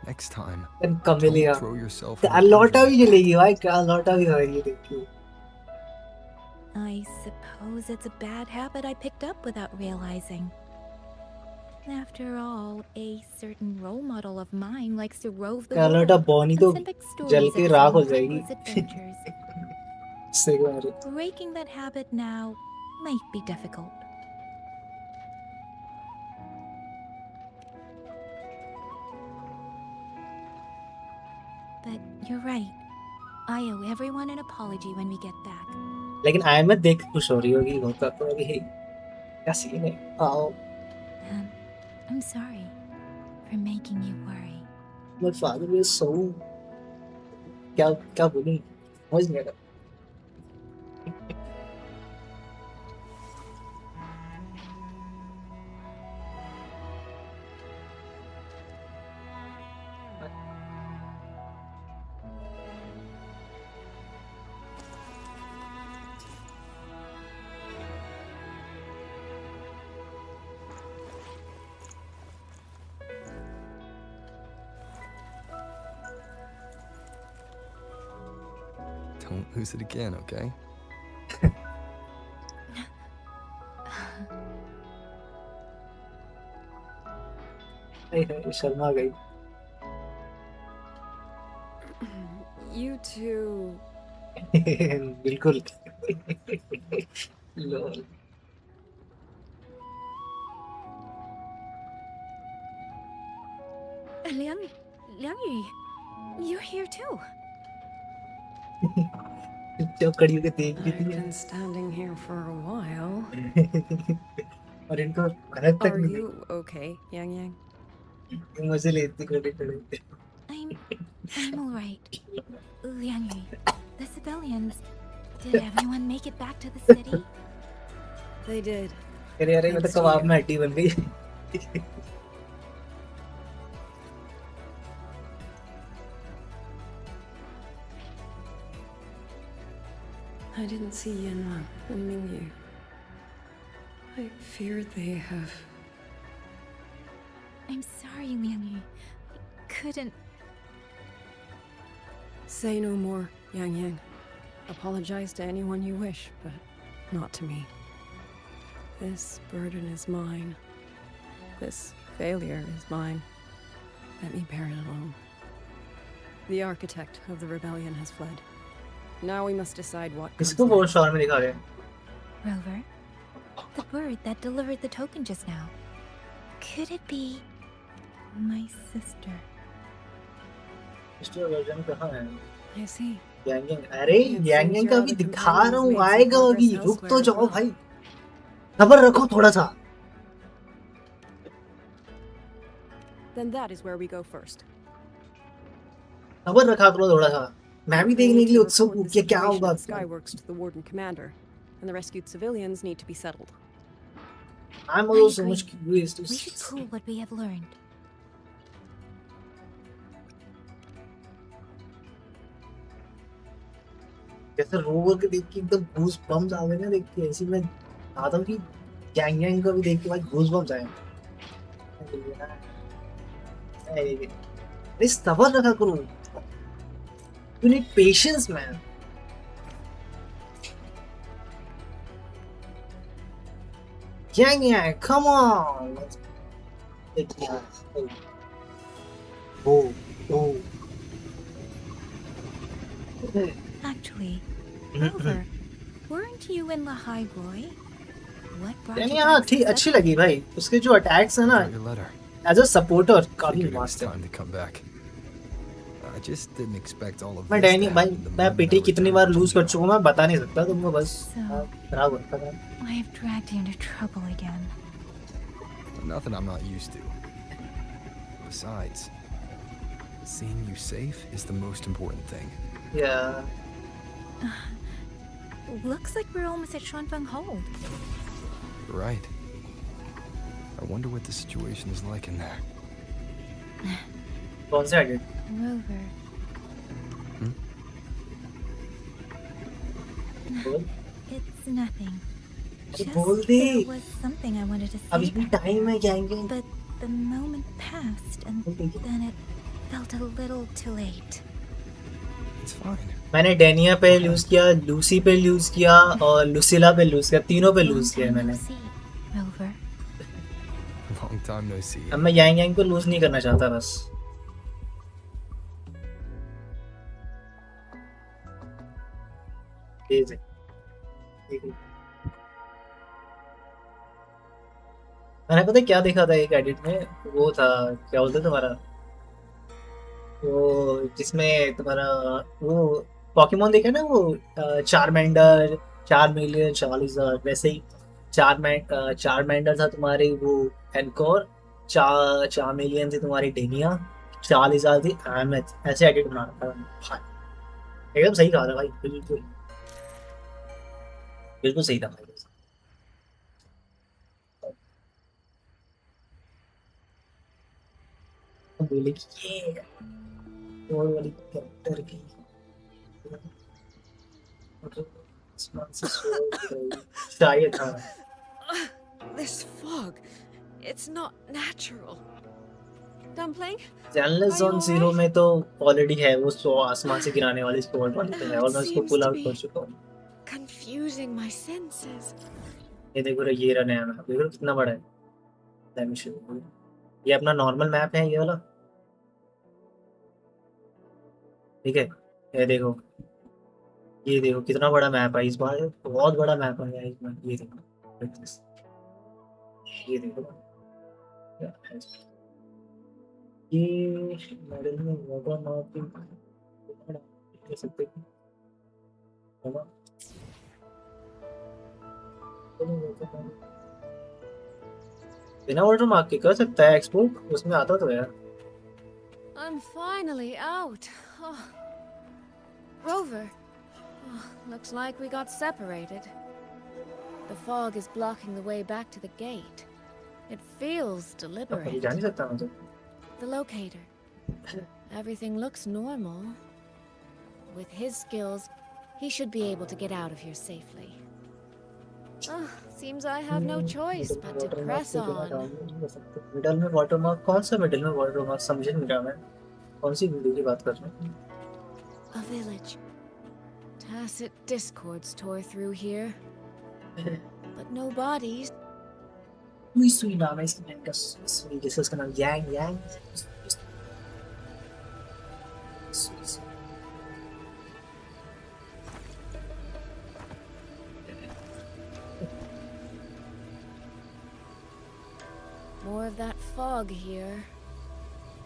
Next time, कब मिलेगा. don't throw yourself in the लौटा pool. भी चलेगी भाई क्या लौटा भी होगी देखिए. I suppose it's a bad habit I picked up without realizing. After all, a certain role model of mine likes to rove the क्या world लौटा बॉनी तो and send back stories जल of के his राख हो own जाएगी. reckless adventures. सही बात है. Breaking that habit now might be difficult. But you're right. I owe everyone an apology when we get back. लेकिन आय में देख के खुश हो रही होगी होता तो अभी क्या सीन है. आओ I'm sorry for making you worry. my father is so क्या क्या बोलूं समझ नहीं आ रहा. Don't lose it again, okay? Sharma गई. You two. बिल्कुल. Lol. Liangyi, you're here too. चुपचाप खड़ी होकर देख I've रही थी been standing here for a while. और इनको भनक तक Are नहीं you okay, Yangyang? दी. मजे लेती खड़े खड़े. I'm all right. Liangyi, the civilians, did everyone make it back to the city? They did. अरे अरे मैं तो कबाब में हड्डी बन गई. I didn't see Yangyang and Mingyu. I fear they have. I'm sorry, Liangyi. I couldn't. Say no more, Yangyang. Apologize to anyone you wish, but not to me. This burden is mine. This failure is mine. Let me bear it alone. The architect of the rebellion has fled. Now we must decide what comes इसको बहुत next. शौर में दिखा रहे हैं. Rover, the bird that delivered the token just now. Could it be my sister? Mister version कहाँ है? I see. यांगयांग. अरे यांगयांग का भी दिखा रहा हूँ आएगा अभी. रुक तो जाओ भाई. सब्र रखो थोड़ा सा. Then that is where we go first. सब्र रखा करो थोड़ा सा. मैं भी They देखने need के लिए to उत्सुक report हूँ the कि क्या situation होगा। at Skyworks to the Warden Commander, and the rescued civilians need to be settled. I'm I also so agree. much curious to We should see. pool what we have learned. जैसे rover के देख के एकदम goose bumps आ गए ना देख के, ऐसे मैं आता हूँ कि यांग को भी देख के भाई गूज बम्स आए। अरे सबर रखा करो, you need patience man. Yangyang, come on, let's take it. Oh, oh. Actually, Rover, weren't you in the High Roy? What brought यानी you हाँ back ठीक so अच्छी suddenly? लगी भाई, उसके जो अटैक्स है ना Got your letter. As a supporter काफी Figured it was मस्त है। time to come back. I just didn't expect all of मैं this डैनी to भाई happen the मैं moment पिटी I कितनी returned बार to लूज New कर चुका हूँ मैं बता नहीं सकता तुमको, बस So- खराब होता था। I have dragged you into trouble again. York. Nothing I'm not used to. Besides, seeing you safe is the most important thing. Yeah. Looks like we're almost at Shuanfeng Hold. Right. I wonder what the situation is like in there. कौन से edit? Rover, बोल। it's nothing. अरे Just बोल दे। there was something I wanted to say. अभी भी back time there, है जाएंगे। But the moment passed, and Okay. then it felt a little too late. It's fine. मैंने डेनिया पे लूज किया, लूसी पे लूज किया और लुसिला पे लूज किया, तीनों पे लूज Long किया time मैंने। no see, Rover. Long time no see. अब मैं यांग को लूज नहीं करना चाहता बस। मैंने पता है क्या देखा था एक एडिट में, वो था क्या बोलते तुम्हारा वो जिसमें तुम्हारा वो पॉकीमोन देखा ना वो चारमेंडर 4 मिलियन 40,000 वैसे ही चारमेंडर था तुम्हारी वो एनकोर 4 मिलियन थी तुम्हारी डेनिया 40,000 थी एमएच, ऐसे एडिट बना रखा था भाई, एकदम सही कहा था भाई, बिल्कुल बिल्कुल सही था भाई। बोले कि ये और वाली कैरेक्टर की आसमान से सो गई शायद। हाँ This fog, it's not natural. Dumpling? Channel zone 0 में तो ऑलरेडी है वो, सो आसमान से गिराने वाली स्क्वाड वाली तो है और मैं उसको पुल आउट कर चुका हूँ। Confusing my senses. ये देखो रे, ये रहा नया मैप, देखो कितना बड़ा है। डायमेंशन ये अपना नॉर्मल मैप है ये वाला, ठीक है। ये देखो कितना बड़ा मैप है इस बार, बहुत बड़ा मैप है इसमें। ये देखो ये देखो क्या है। ये मॉडल में वाटर मार्किंग कर सकते हैं है ना? बिना वाटर मार्क के कर सकता है एक्सपोर्ट, उसमें आता तो यार। I'm finally out. Oh. Rover. Oh, looks like we got separated. The fog is blocking the way back to the gate. It feels कहीं deliberate. जा नहीं सकता मुझे। The locator. Everything looks normal. With his skills, he should be able to get out of here safely. Oh, seems I have no choice but to press on. Middle में water mark, कौन सा middle में water mark समझ नहीं रहा मैं, कौन सी video की बात कर रहा हूँ। A village. Tacit discords tore through here. But no bodies. सुई नाम है इसका, का सुई जैसे उसका नाम यांग। More of that fog here.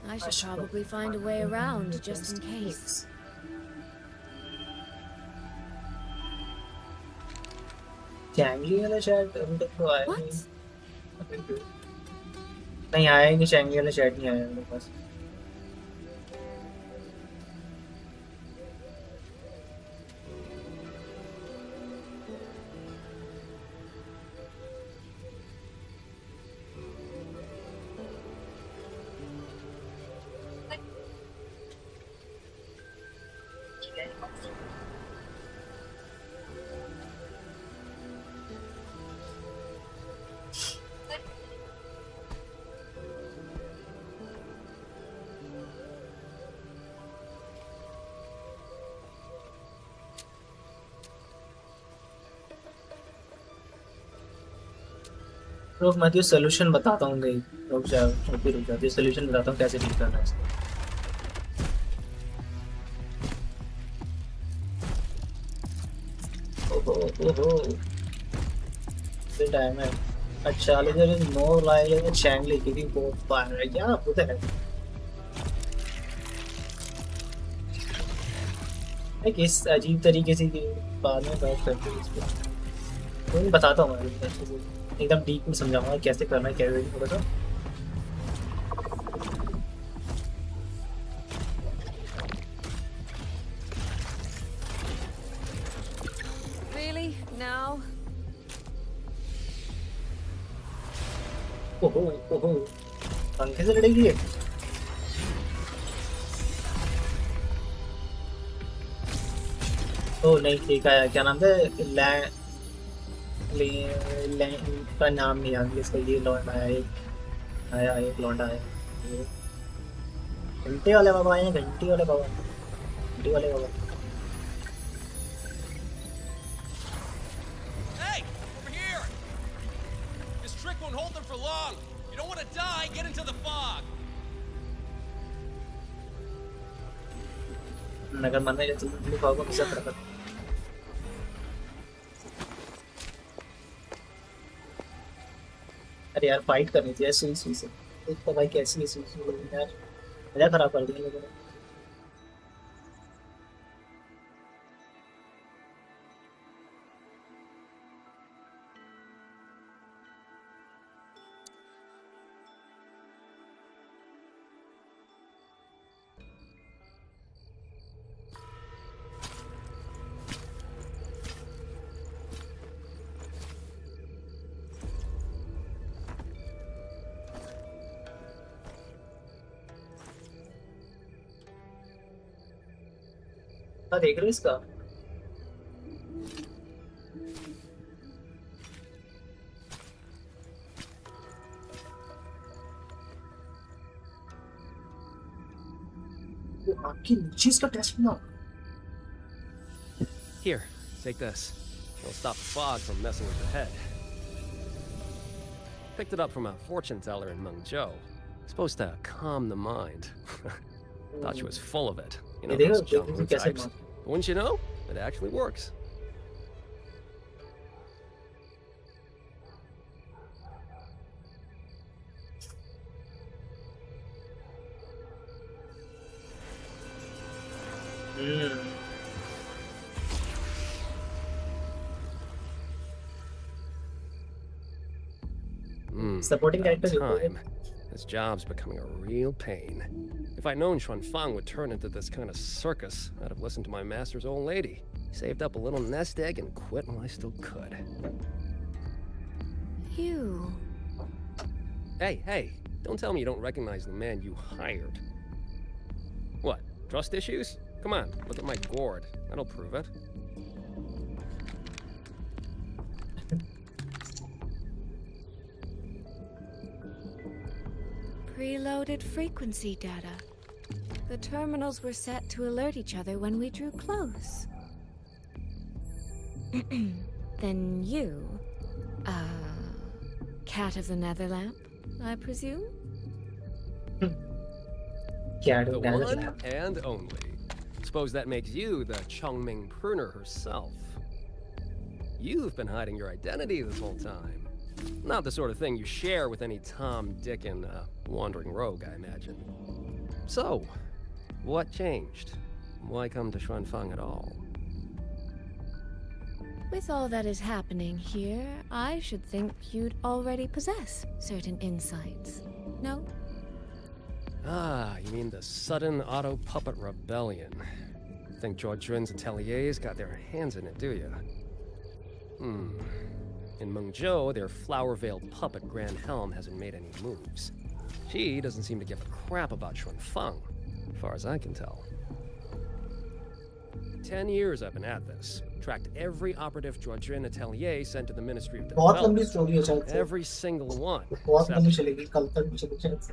I should probably find a way around just in case. चैंगली वाला शायद अभी तक तो आया What? नहीं। नहीं आया ही नहीं, चैंगली वाला शायद नहीं आया मेरे पास। रुक मैं तुझे सोल्यूशन बताता हूँ गई। रुक जा तुझे सोल्यूशन बताता हूँ कैसे डील करना है इसको। ओहो ओहो टाइम है। अच्छा लेकिन नो लाइक चैंगली गिविंग फॉर फायर क्या होता है। एक इस अजीब तरीके से कि बाद में बात करते हैं इस पे। तो मैं बताता हूँ मैं अच्छे से एकदम डीप में समझाऊंगा कैसे करना है कैसे थोड़ा सा। Really? Now? ओहो ओहो पंखे से लड़ेगी ये। ओ नहीं ठीक है क्या नाम था का नाम नहीं याद इसका। ये लौंडा आया एक लौंडा है ये घंटे वाले बाबा आए हैं। घंटी वाले बाबा। Hey, over here! This trick won't hold them for long. You don't want to die, get into the fog. नगर मन में जल्दी खाओगे मिसा कर। अरे यार फाइट करनी थी ऐसे सुई से। एक तो भाई कैसी है सुई यार मजा खराब कर दिया लोगों ने। हाँ देख रहे हो इसका। आपकी नीचे इसका टेस्ट ना। Here, take this. It'll stop the fog from messing with your head. Picked it up from a fortune teller in Mengzhou. Supposed to calm the mind. Thought she was full of it. You know those jungle types. But wouldn't you know? It actually works. Supporting character. Time. This job's becoming a real pain. If I'd known Xuanfang would turn into this kind of circus, I'd have listened to my master's old lady. Saved up a little nest egg and quit while I still could. You... Hey, don't tell me you don't recognize the man you hired. What, trust issues? Come on, look at my gourd. That'll prove it. Preloaded frequency data. The terminals were set to alert each other when we drew close. Then you, cat of the Netherlamp, I presume? Cat The of the one Netherlamp. and only. Suppose that makes you the Chongming pruner herself. You've been hiding your identity this whole time. Not the sort of thing you share with any Tom, Dick, and wandering rogue, I imagine. So, what changed? Why come to Xuanfang at all? With all that is happening here, I should think you'd already possess certain insights. No? Ah, you mean the sudden auto-puppet rebellion. Think George Drin's ateliers got their hands in it, do you? In Mengzhou, their flower-veiled puppet Grand Helm hasn't made any moves. She doesn't seem to give a crap about Xuanfang, as far as I can tell. 10 years I've been at this. Tracked every operative Georgian atelier sent to the Ministry of बहुत लंबी Development. Story है शायद से। Every single one. बहुत लंबी except- चलेगी कल तक भी चलेगी शायद से।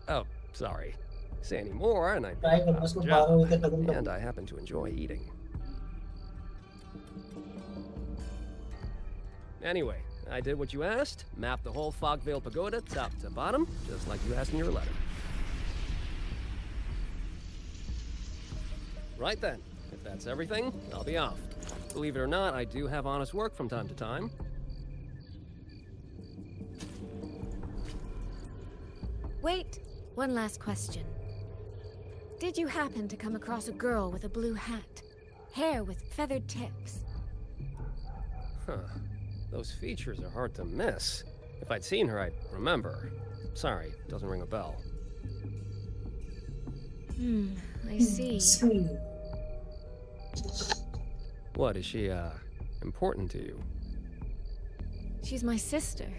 Oh, sorry. Say any more and I'd be try out करना of उसको a 12 job. बजे तक खत्म And कर। I happen to enjoy eating. Anyway, I did what you asked, mapped the whole Fogvale Pagoda top to bottom, just like you asked in your letter. Right then, if that's everything, I'll be off. Believe it or not, I do have honest work from time to time. Wait, one last question. Did you happen to come across a girl with a blue hat? Hair with feathered tips? Huh. Those features are hard to miss. If I'd seen her, I'd remember. Sorry, doesn't ring a bell. I see. What, is she, important to you? She's my sister.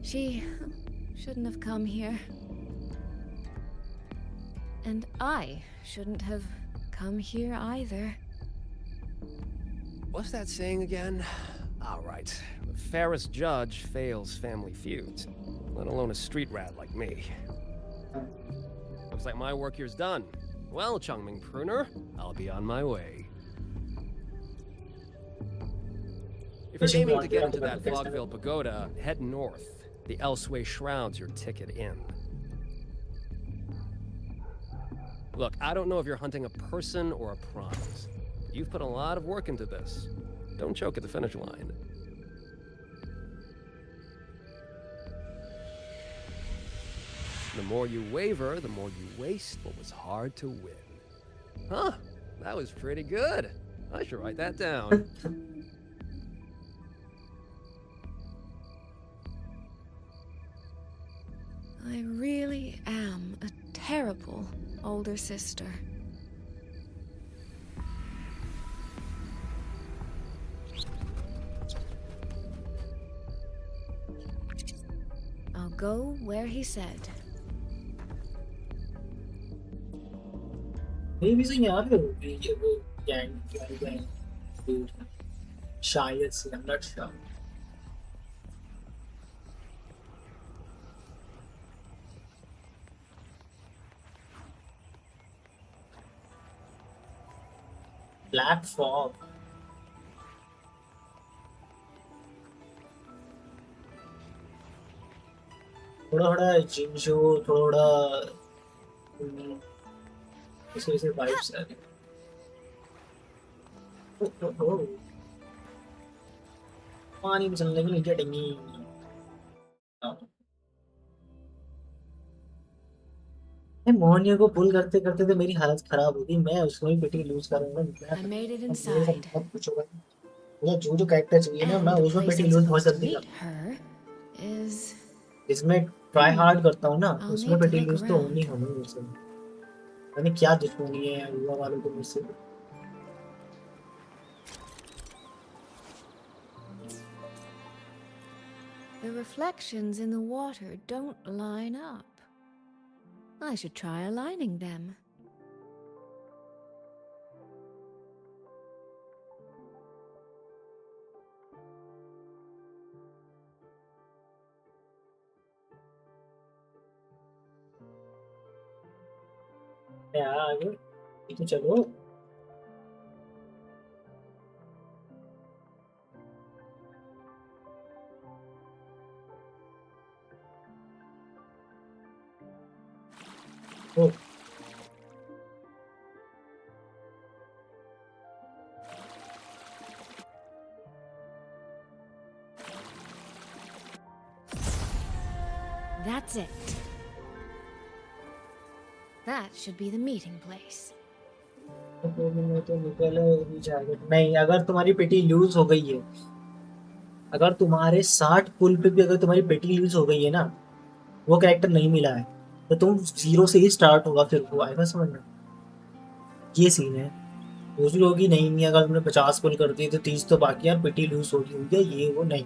She shouldn't have come here. And I shouldn't have come here either. What's that saying again? All right. The fairest judge fails family feuds, let alone a street rat like me. Looks like my work here's done. Well, Chongming Pruner, I'll be on my way. If you're aiming to get into that Fogvale Pagoda, head north. The Elseway Shroud's your ticket in. Look, I don't know if you're hunting a person or a prize. You've put a lot of work into this. Don't choke at the finish line. The more you waver, the more you waste what was hard to win. Huh, that was pretty good. I should write that down. I really am a terrible older sister. I'll go where he said. Maybe से यहाँ पे होगी ये वो gang dude शायद से I'm not sure. Black fog. थोड़ा जिंजो थोड़ा ऐसे वाइब्स आ रही हैं। पानी में चलने के लिए क्या डेंगी मोहनिया को पुल करते करते तो मेरी हालत खराब होगी। मैं उसमें भी पेटी लूज करूंगा। I made it inside. मुझे जो कैरेक्टर चाहिए ना मैं उसमें पेटी लूज बहुत जल्दी इसमें ट्राई हार्ड करता हूँ ना उसमें पेटी लूज तो होनी मुझसे। मैंने क्या दुश्मनी है युवा वालों को मुझसे। The reflections in the water don't line up. I should try aligning them. आगे तो चलो Oh. That's it. That should be the meeting place. नहीं अगर तुम्हारी पेटी लूज हो गई है अगर तुम्हारे 60 पुल पे भी अगर तुम्हारी पेटी लूज हो गई है ना वो कैरेक्टर नहीं मिला है तो तुम 0 से ही स्टार्ट होगा फिर वो आएगा समझना। ये सीन है दूसरी होगी नहीं अगर तुमने 50 पुल कर दिए तो 30 तो बाकी यार पेटी लूज होगी ये वो नहीं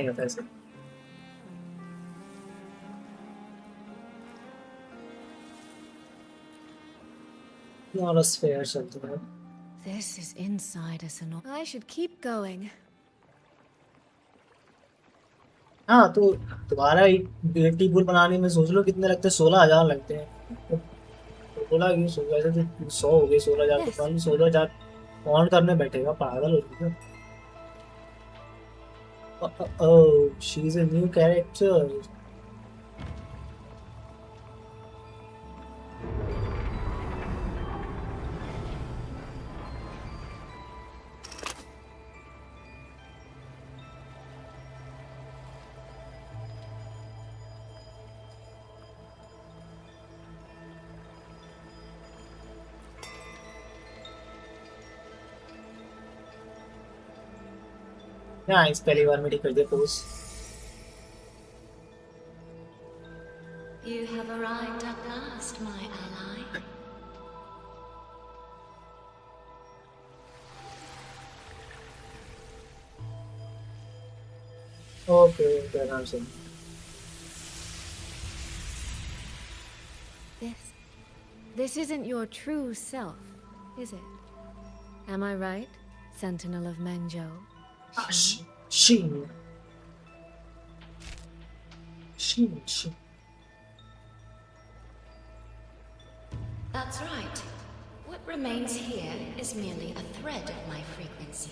होता ऐसे। This is inside us and I should keep going. हाँ तो तुम्हारा टी पुल बनाने में सोच लो कितने लगते हैं 16,000 लगते हैं तो बोला कि 100 हो गए 16,000 तो 16,000 ऑन करने बैठेगा पागल हो गया। Oh, she's a new character. हाँ इस पहली बार मेरी कर दिया post. You have arrived at last, my ally. Okay क्या नाम से This isn't your true self, is it? Am I right, Sentinel of Mengzhou? Shin. Shin. That's right. What remains here is merely a thread of my frequency.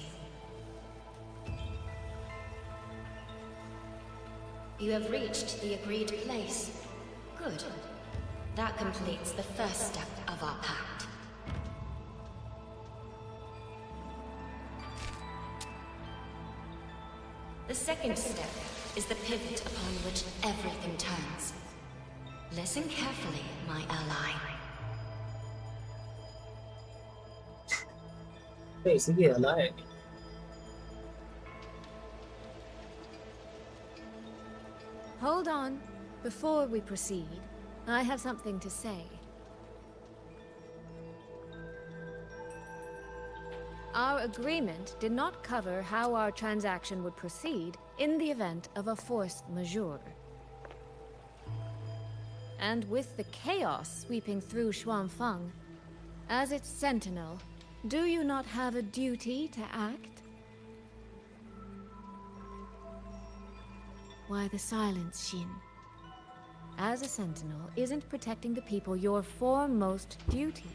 You have reached the agreed place. Good. That completes the first step of our pact. The second step is the pivot upon which everything turns. Listen carefully, my ally. Basically ally. Hold on. Before we proceed, I have something to say. Our agreement did not cover how our transaction would proceed in the event of a force majeure. And with the chaos sweeping through Xuanfang, as its sentinel, do you not have a duty to act? Why the silence, Xin? As a sentinel, isn't protecting the people your foremost duty?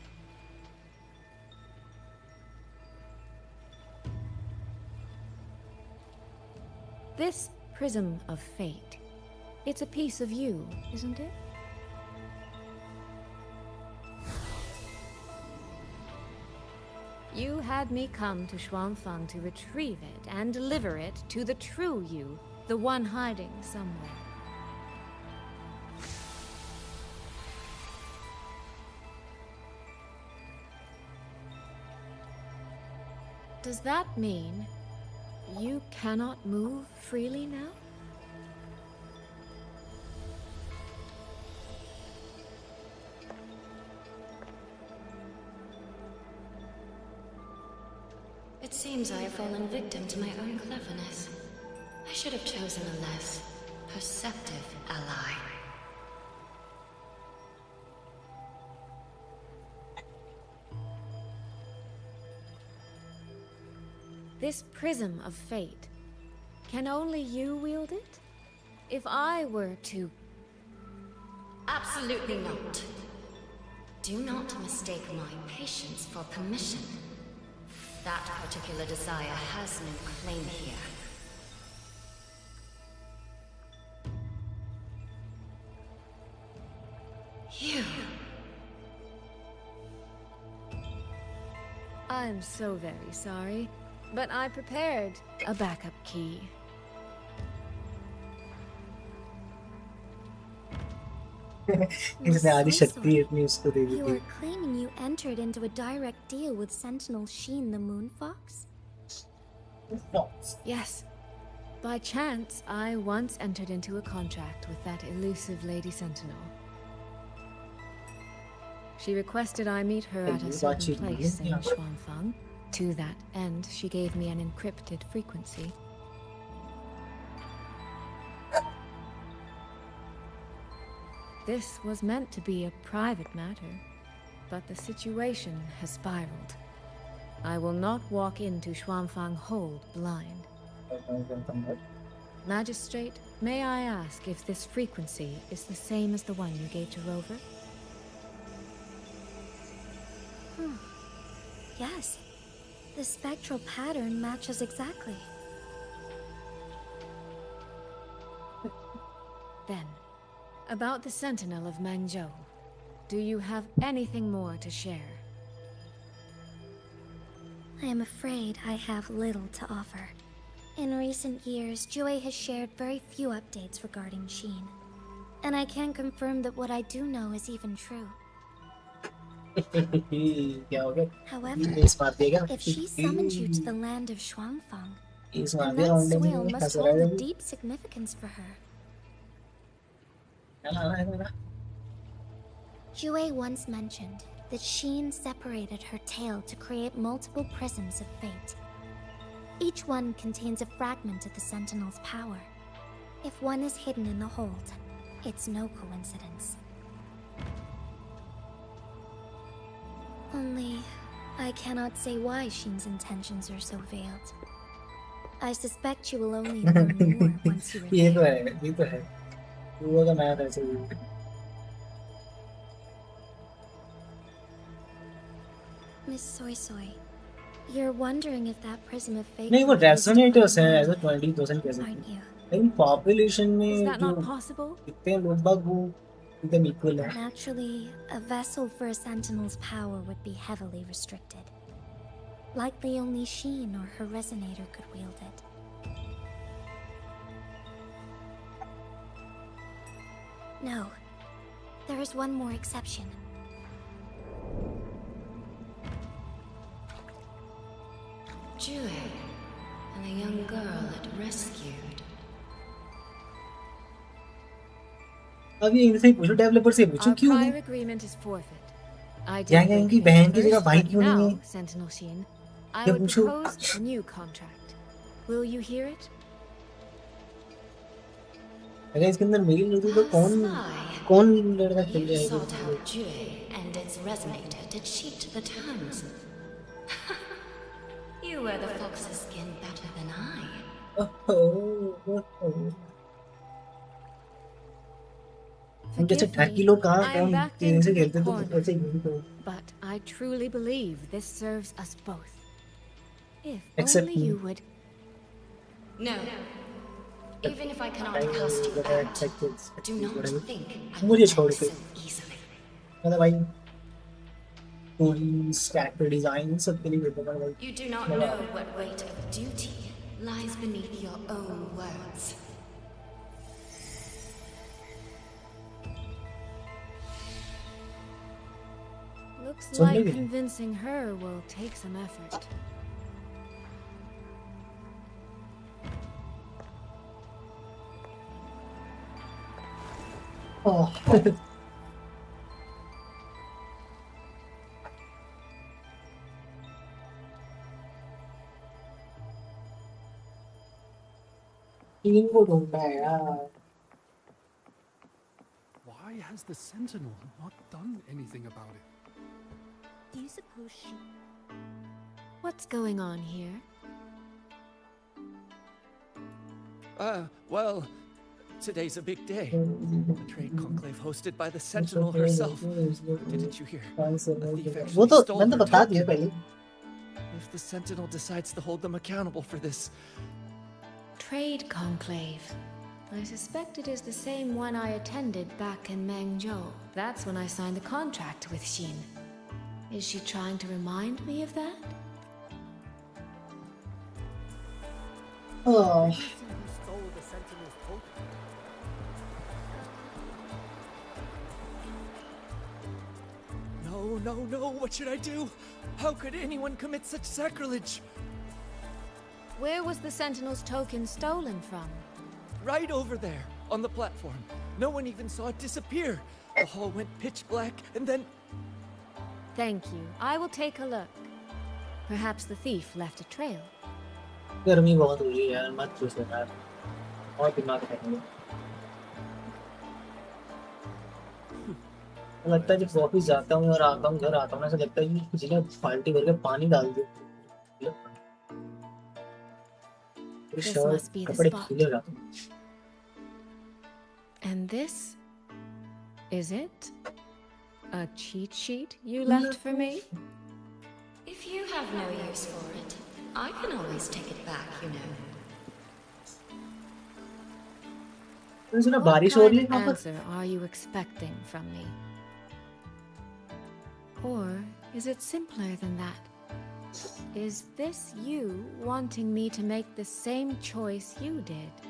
This prism of fate, it's a piece of you, isn't it? You had me come to Xuanfang to retrieve it and deliver it to the true you, the one hiding somewhere. Does that mean you cannot move freely now? It seems I have fallen victim to my own cleverness. I should have chosen a less perceptive ally. This prism of fate, can only you wield it? If I were to... Absolutely not. Do not mistake my patience for permission. That particular desire has no claim here. You... I'm so very sorry, but I prepared a backup key. इसने आदि शक्ति इतनी उसको दे दी You थी। are claiming you entered into a direct deal with Sentinel Sheen the Moon Fox? Yes. By chance, I once entered into a contract with that elusive Lady Sentinel. She requested I meet her at a certain place in Xuanfang. To that end, she gave me an encrypted frequency. This was meant to be a private matter, but the situation has spiraled. I will not walk into Xuanfang Hold blind. Magistrate, may I ask if this frequency is the same as the one you gave to Rover? Yes. The spectral pattern matches exactly. Then, about the Sentinel of Mangzhou, do you have anything more to share? I am afraid I have little to offer. In recent years, Jue has shared very few updates regarding Sheen. And I can't confirm that what I do know is even true. क्या हो गया? However, इस मार देगा? if she summons you to the land of Xuanfang, इस मार then देगा that उन्हें soil नहीं must हंस रहा hold है a अभी। deep significance for her. ना Jue once mentioned that Sheen separated her tail to create multiple prisms of fate. Each one contains a fragment of the Sentinel's power. If one is hidden in the hold, it's no coincidence. Only, I cannot say why Sheen's intentions are so veiled. I suspect you will only learn more once you ये तो return. है, ये तो है। वो का मैं ऐसे ही। Miss Soy Soy, you're wondering if that prism of fate नहीं वो contains रेसोनेटर्स हैं divine ऐसे will, 20,000 कैसे? aren't you? लेकिन पॉपुलेशन Is में that जो not possible? कितने लोग बाग वो एकदम इक्वल है। Naturally, a vessel for a Sentinel's power would be heavily restricted. Likely only Sheen or her resonator could wield it. No, there is one more exception. Jue, and a young girl it rescued. अभी इनसे पूछो developer से पूछो Our क्यों prior agreement is forfeit. I did यांग की think बहन it की जगह first, भाई but क्यों नहीं है? now, Sentinel Sheen, I ये would पूछो। propose a new contract. Will you hear it? अगर इसके अंदर मेरी नहीं थी तो How कौन sly. कौन लड़का खेल You जाएगा? sought out Jue and its resonator to cheat the terms. You wear the fox's skin better than I. हम जैसे Forgive ठगी me, लोग कहाँ I am हम backed तेरे into से the खेलते तो corner. ऐसे ही नहीं तो But I truly believe this serves us both. If Except only me. you would. No. Even if I cannot cast you out, do not think I will मुझे let छोड़ so के easily. मतलब भाई stories character design सब के लिए बेटा भाई You do not know what weight of duty lies beneath your own words. Looks So like maybe- convincing her will take some effort. ओह तीन को ढूंढना है यार Why has the Sentinel not done anything about it? Do you suppose she... What's going on here? Well, today's a big day. A trade conclave hosted by the Sentinel herself. Didn't you hear? A thief वो actually तो stole मैंने her तो बता token. दिया पहले If the Sentinel decides to hold them accountable for this, Trade conclave. I suspect it is the same one I attended back in Mangzhou. That's when I signed the contract with Xin. Is she trying to remind me of that? Oh stole the Sentinel's token. No, what should I do? How could anyone commit such sacrilege? Where was the Sentinel's token stolen from? Right over there, on the platform. No one even saw it disappear. The hall went pitch black, and then... Thank you. I will take a look. Perhaps the thief left a trail. गर्मी बहुत हो रही है यार मत पूछ यार और दिमाग खाएंगे लगता है जब ऑफिस जाता हूँ और आता हूँ घर आता हूँ ना ऐसा लगता है कि किसी ने बाल्टी भर के पानी डाल दिया This shirt must be the कपड़े spot. गीले हो जाते हैं And this? Is it? A cheat sheet you left for me? If you have no use for it, I can always take it back, you know. सुना What बारिश हो रही है kind of यहाँ पर? answer are you expecting from me? Or is it simpler than that? Is this you wanting me to make the same choice you did?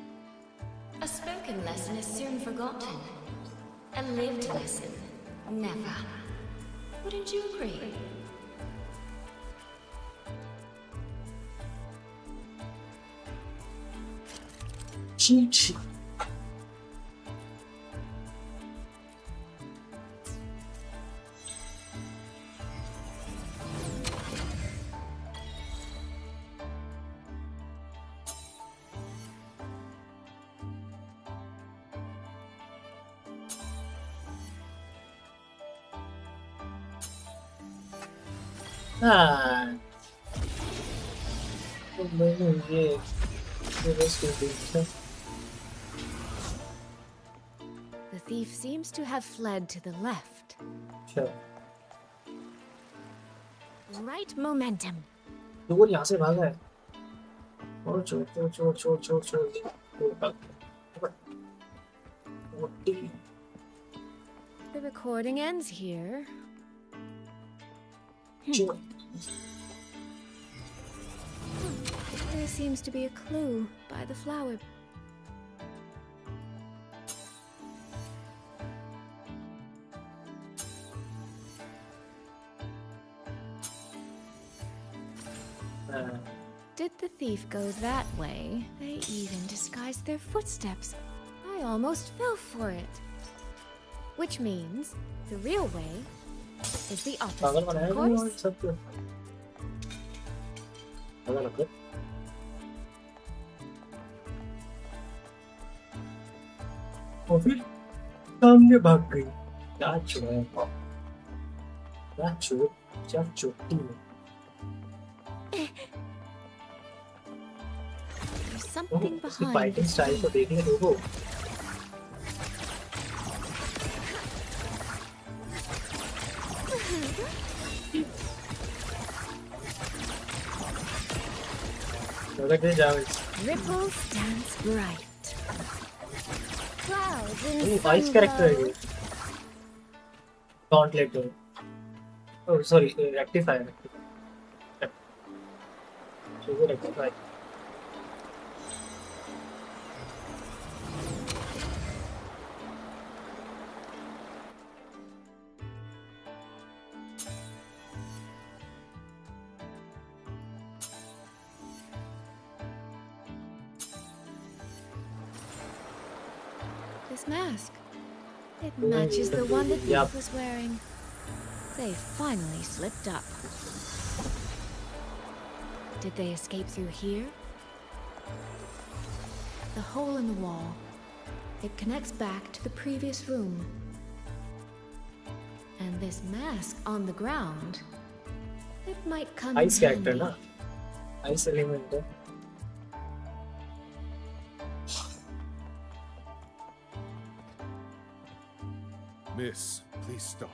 A spoken lesson is soon forgotten. A lived lesson, never. Wouldn't you agree? Cheat. Ah. ये बस कर The thief seems to have fled to the left. Sure. Right momentum. दूर यहाँ से भागा है और छोड़ The recording ends here. There seems to be a clue by the flower. Did the thief go that way? They even disguised their footsteps. I almost fell for it. Which means the real way is the opposite, of course. और फिर सामने भाग गई क्या चुरा क्या चोटी There's something उसकी behind फाइटिंग this स्टाइल को tree. देखने दो Ripples dance bright. Clouds in vice character है ये gauntlet oh sorry rectifier rectifier This mask. It matches the one the thief was wearing. They finally slipped up. Did they escape through here? The hole in the wall. It connects back to the previous room. And this mask on the ground. It might come ice in character handy. ना ice element है Miss, please stop.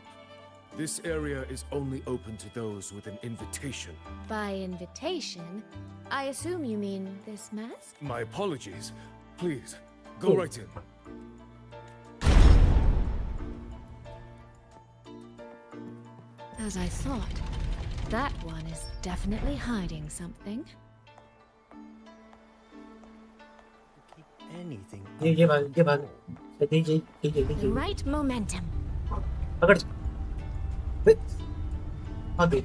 This area is only open to those with an invitation. By invitation, I assume you mean this mask? My apologies. Please, go right in. As I thought, that one is definitely hiding something. Anything. ये भाग The right momentum. पकड़ आगे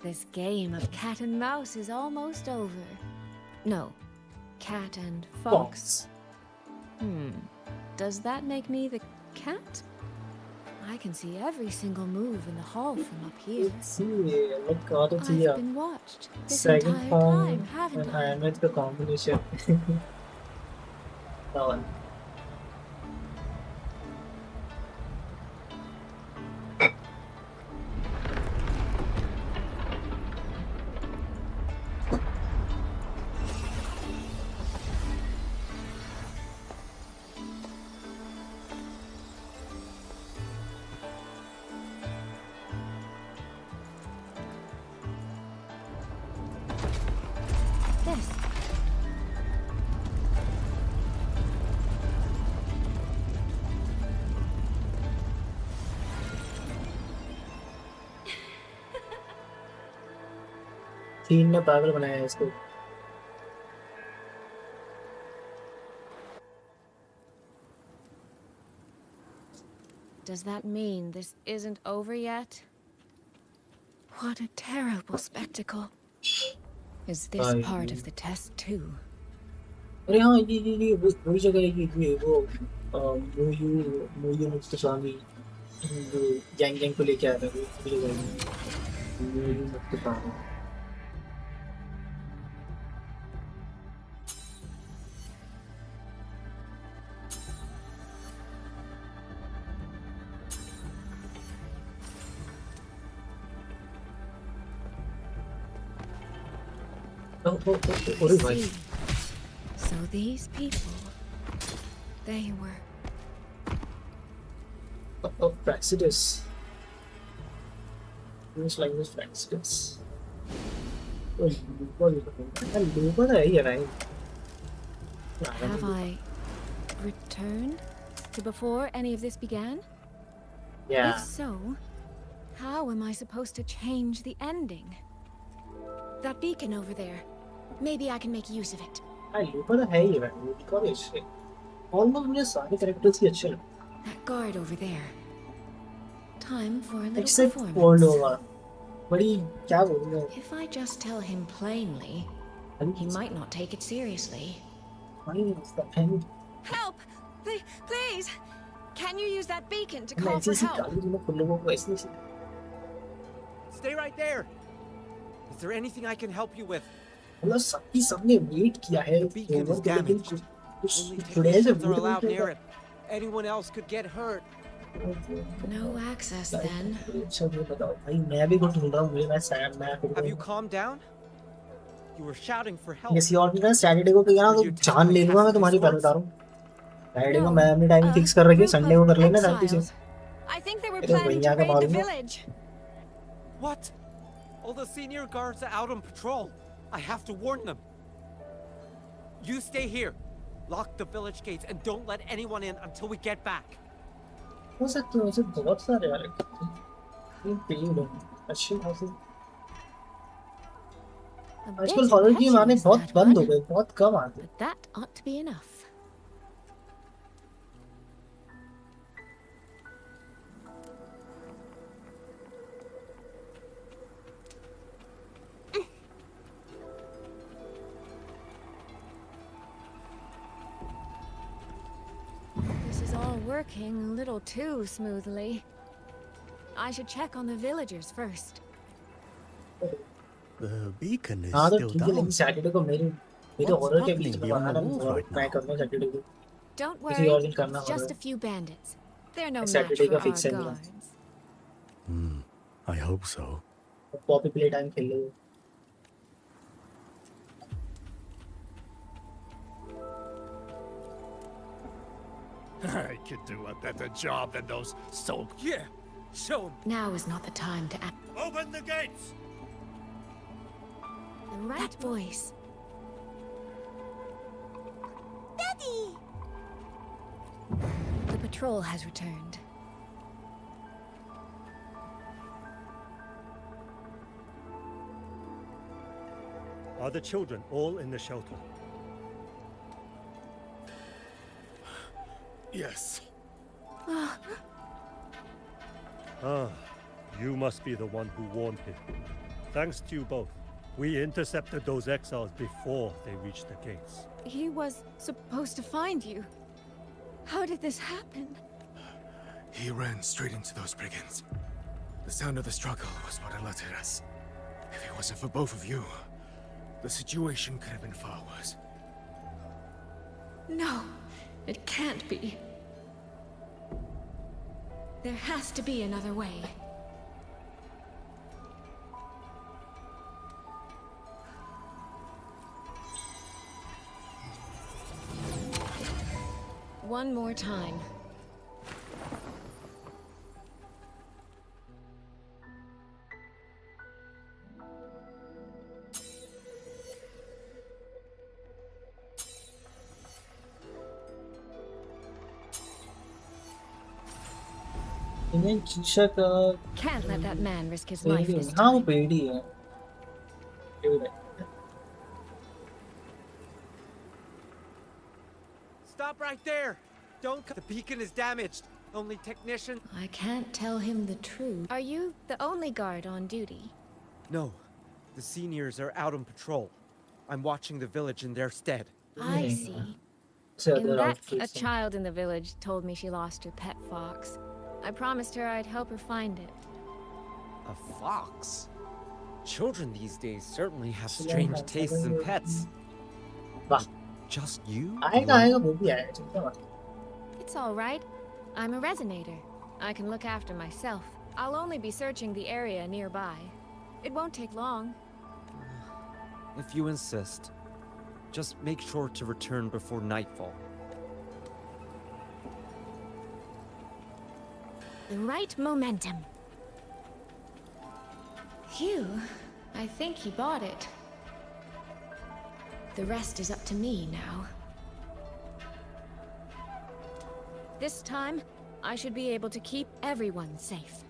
This game of cat and mouse is almost over. No, cat and fox. Does that make me the cat? I can see every single move in the hall from up here. Look out of I've been watched this second entire form time, haven't and I? iron with the combination that one चीन ने पागल बनाया है इसको. Does that mean this isn't over yet? What a terrible spectacle. Is this part of the test too? अरे हाँ ये वही जगह है कि ये वो मोयू मुस्तफामी जो यांगयांग को लेके आया था वो जगह है मोयू मुस्तफामी. I see. So these people, they were... Praxidus. English language Praxidus. Oh, Lupa है ये नहीं. Have I returned to before any of this began? Yeah. If so, how am I supposed to change the ending? That beacon over there. Maybe I can make use of it. Lupa है ये नहीं. Because almost मुझे सारे characters ही अच्छे लगते. That guard over there. Time for a little Except performance. Moldova. बड़ी क्या बोलूँ? If I just tell him plainly, he might not take it seriously. Help! Please! Can you use that beacon to call for help? Stay right there. Is there anything I can help you with? सबने wait किया है. The beacon is damaged. Only technicians are allowed near it. Anyone else could get hurt. No access then. मैं भी कुछ ढूंढ रहा हूँ. मैं सैड मैं. Have you calmed down? You were shouting for help. किसी और ने सैटरडे को कहा तो जान ले लूँगा मैं तुम्हारी पहले बता रहा हूँ. सैटरडे को मैं अपनी टाइमिंग फिक्स कर रखी है. संडे को कर लेना शांति से. I think they were planning to raid the village. What? All the senior guards are out on patrol. I have to warn them. You stay here. Lock the village gates and don't let anyone in until we get back. हो सकता है. उसे बहुत सारे यार. ये पेड़ हैं. अच्छी खासी. आजकल हॉरर गेम आने बहुत बंद हो गए. बहुत कम आते हैं. That ought to be enough. This is all working a little too smoothly. I should check on the villagers first. The beacon is हाँ तो still ठीक है. down. लेकिन सैटरडे को मेरे हॉरर के बीच में बनाना मैं करना सैटरडे को. Don't किसी worry, और दिन करना it's just a होगा. few bandits. They're no match Saturday for का our फिक्स है मेरा. guards. I hope so. Poppy play time खेल लो. I could do a better job than those soap. Yeah, show 'em. Now is not the time to act. Open the gates! The right voice. Daddy! The patrol has returned. Are the children all in the shelter? Yes. Ah, you must be the one who warned him. Thanks to you both. We intercepted those exiles before they reached the gates. He was supposed to find you. How did this happen? He ran straight into those brigands. The sound of the struggle was what alerted us. If it wasn't for both of you, the situation could have been far worse. No, it can't be. There has to be another way. One more time. इन्हें शीशा का. Can't let that man risk his life this हाँ वो time. पेड़ी है. Stop right there! Don't the beacon is damaged. Only technician. I can't tell him the truth. Are you the only guard on duty? No. The seniors are out on patrol. I'm watching the village in their stead. I see. In that, a child in the village told me she lost her pet fox. I promised her I'd help her find it. A fox? Children these days certainly have strange tastes in pets. Just you? It's all right. I'm a resonator. I can look after myself. I'll only be searching the area nearby. It won't take long. If you insist. Just make sure to return before nightfall. The right momentum. Phew. I think he bought it. The rest is up to me now. This time, I should be able to keep everyone safe.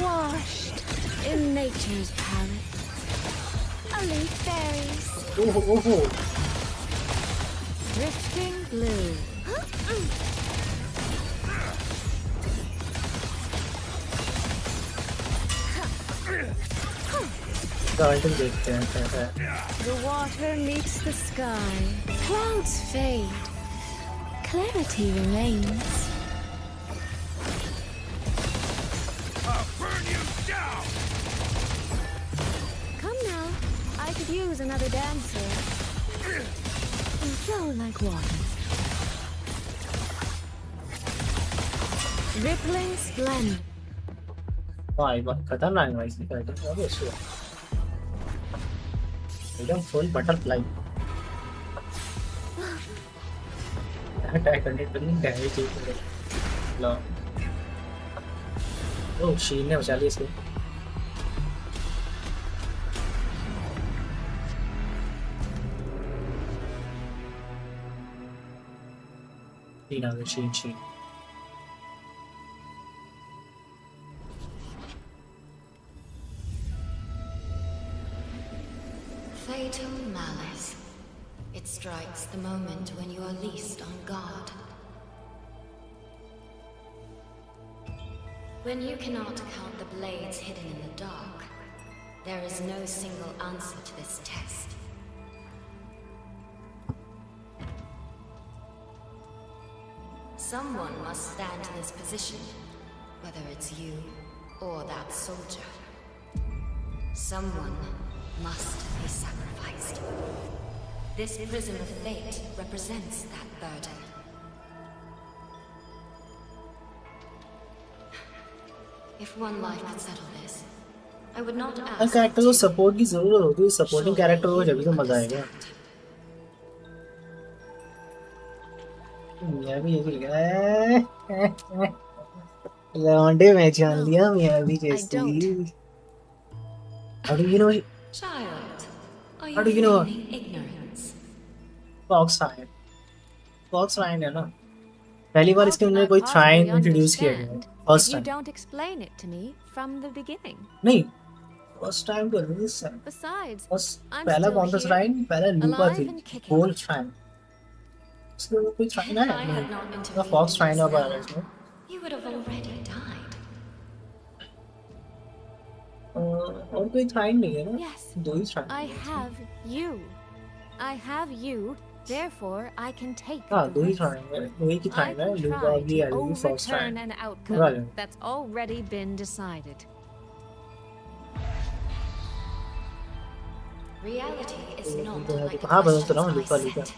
Washed in nature's palette. Only fairies. Drifting blue. The water meets the sky. Clouds fade. Clarity remains. I'll burn you down! Come now. I could use another dancer. Flow like water. Rippling splendor. Why? What? खतरनाक है इसकी fighting अब ऐसे एकदम full butterfly attack 100% damage है लो ओ शीन ने बचा लिया इसको शीन आ गई शीन Fatal malice. It strikes the moment when you are least on guard. When you cannot count the blades hidden in the dark, there is no single answer to this test. Someone must stand in this position, whether it's you or that soldier. Someone must be sacrificed. This prison of fate represents that burden. If one life could settle this, I would not ask. Her character को support की जरूरत होती है supporting character हो जब भी तो मजा आएगा मैं भी यही गया लौंडे मैं जान लिया मैं भी कैसी How do you know? Child, are you How do you know? feigning ignorance? Fox Ryan है ना पहली बार इसके अंदर कोई Shrine इंट्रोड्यूस किया गया है first You time don't explain it to me from the beginning. नहीं फर्स्ट टाइम तो रिलीज है Besides, बस I'm पहला still कौन था here, Shrine पहला लूका alive थी and kicking. गोल्ड Shrine उसके बाद कोई Shrine है If I had not नहीं intervened Fox Shrine just अब आ now, रहा है इसमें you would have already died. और कोई Shrine नहीं है ना Yes, दो ही Shrine I have you. I have you, therefore I can take हाँ the दो ही risk. Shrine है दो ही की I Shrine है can लूका try भी to है Fox overturn Shrine an Right. outcome that's already been decided. Reality is not तो like the हाँ बदल तो questions रहा हूँ I Luka Luka set.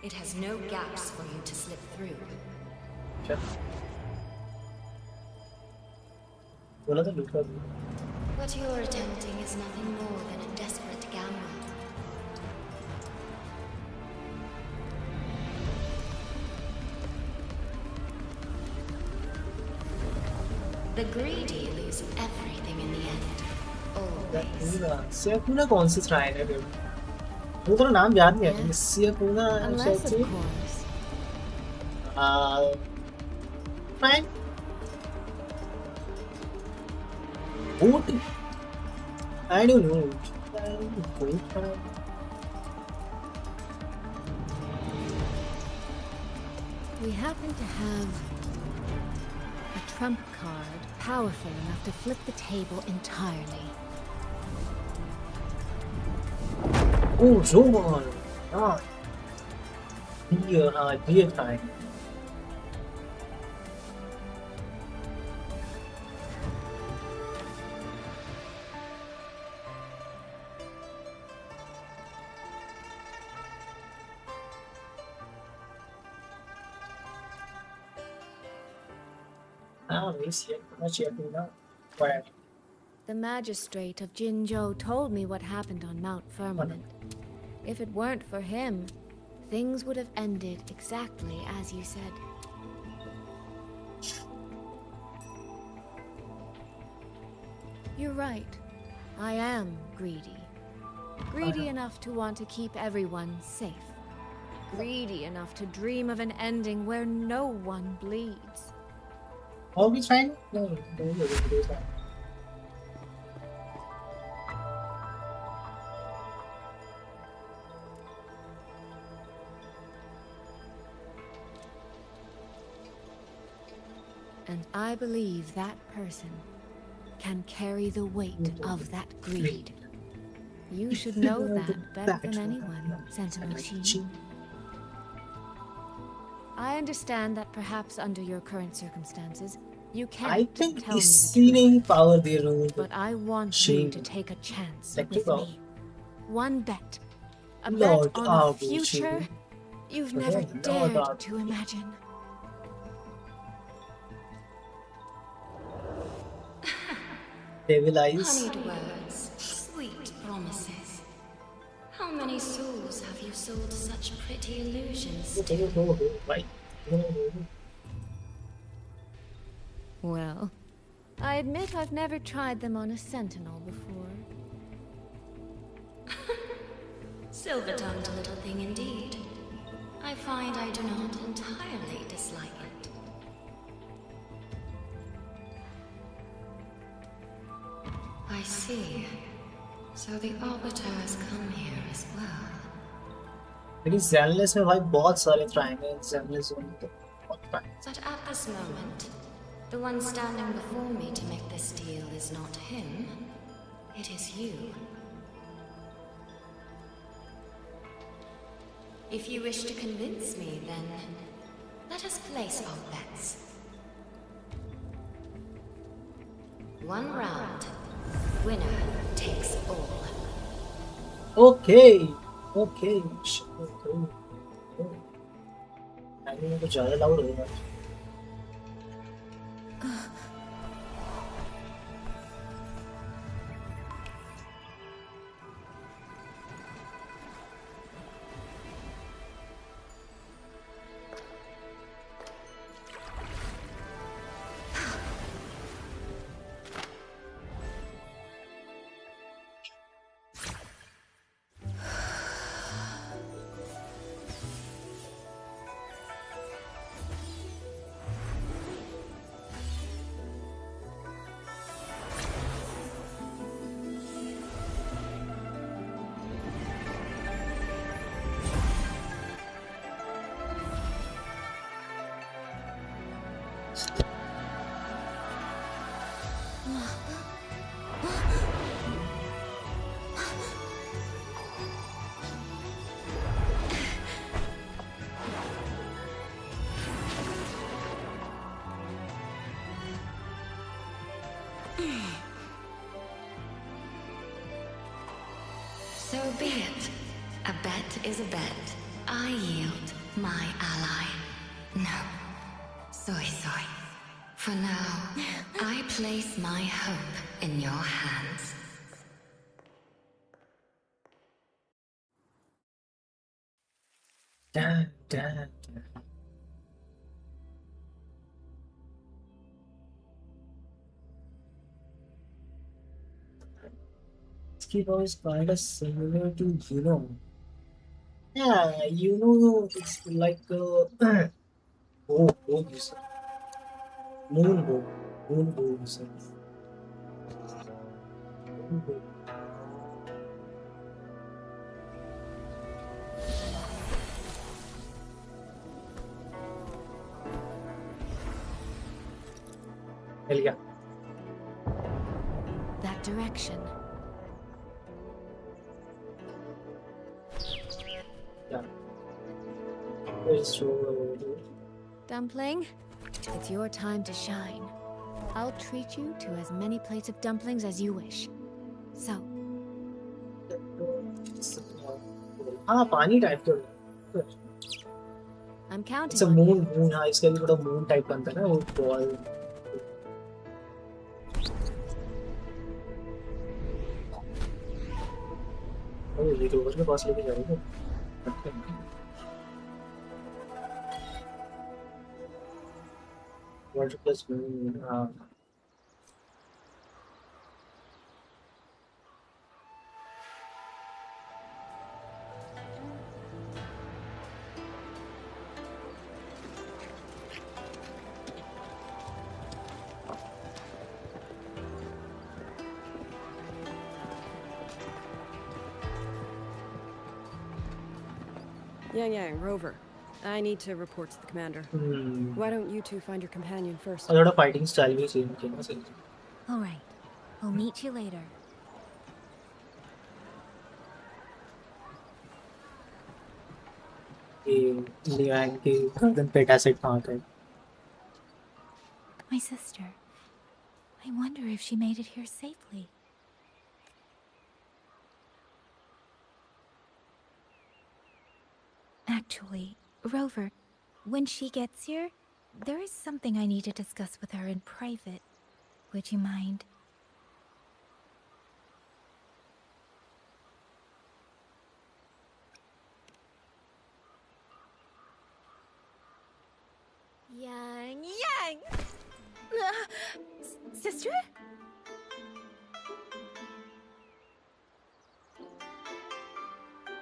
It has no gaps for you to slip through. चल बोला था लूका What you're attempting is nothing more than a desperate gamble. The greedy lose everything in the end. Always. सेकुना कौन सी Shrine है फिर वो तो नाम याद नहीं है इससे पूरा Unless, शायद of course. Frank Boot I don't know. We happen to have a trump card powerful enough to flip the table entirely. Oh, Zohan. Ah, dear time. The magistrate of Jinzhou told me what happened on Mount Firmament. If it weren't for him, things would have ended exactly as you said. You're right. I am greedy. Greedy enough to want to keep everyone safe. Greedy enough to dream of an ending where no one bleeds. Are we trying? No, don't do that. And I believe that person can carry the weight of that greed. You should know that better than anyone, Sentinel Sheen. I understand that perhaps under your current circumstances, you can't I think tell me the power there, but I want you to take a chance with me. One bet. A Lord bet on a Abu future you've never dared to imagine. Devil eyes. Honeyed words, sweet promises. How many souls have you sold such pretty illusions to? Right. Well, I admit I've never tried them on a sentinel before. Silver-tongued little thing indeed. I find I do not entirely dislike it. I see. So the Arbiter has come here as well. लेकिन ज़ेनलेस में भाई बहुत सारे triangle हैं ज़ेनलेस में तो बहुत triangle But at this moment, the one standing before me to make this deal is not him. It is you. If you wish to convince me, then let us place our bets. One round. Winner takes all. Okay. I mean, तो ज़्यादा loud होगा So be it. A bet is a bet. I yield my ally. No. Soy. For now, I place my hope in your hands. Damn. This keyboard is kind of similar to, Yeah, you know, it's like oh, you said moon bow, you said moon bow. Hell yeah, That direction. yeah. It's true. Dumpling, it's your time to shine. I'll treat you to as many plates of dumplings as you wish. So, हाँ पानी type के I'm counting it's a on you. Moon हाँ इसका भी थोड़ा moon type बनता है ना वो बॉल ये रोवर के पास लेके जाओगे वाटर प्लस मून हाँ Yangyang, Rover. I need to report to the commander. Why don't you two find your companion first? और थोड़ा फाइटिंग स्टाइल भी चेंज किया ना सही All right. We'll meet you later. ये लियांग के गर्दन पे एसिड मारता है My sister. I wonder if she made it here safely. Actually, Rover, when she gets here, there is something I need to discuss with her in private. Would you mind? Yangyang! Sister?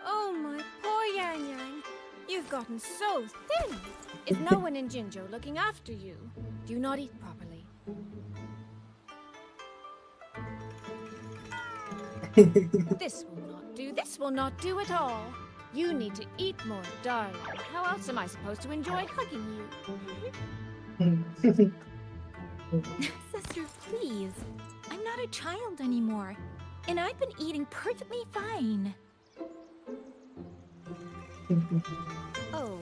Oh, my poor Yangyang. You've gotten so thin. Is no one in Jinzhou looking after you? Do you not eat properly? This will not do. This will not do at all. You need to eat more, darling. How else am I supposed to enjoy hugging you? Sister, please. I'm not a child anymore. And I've been eating perfectly fine. Oh,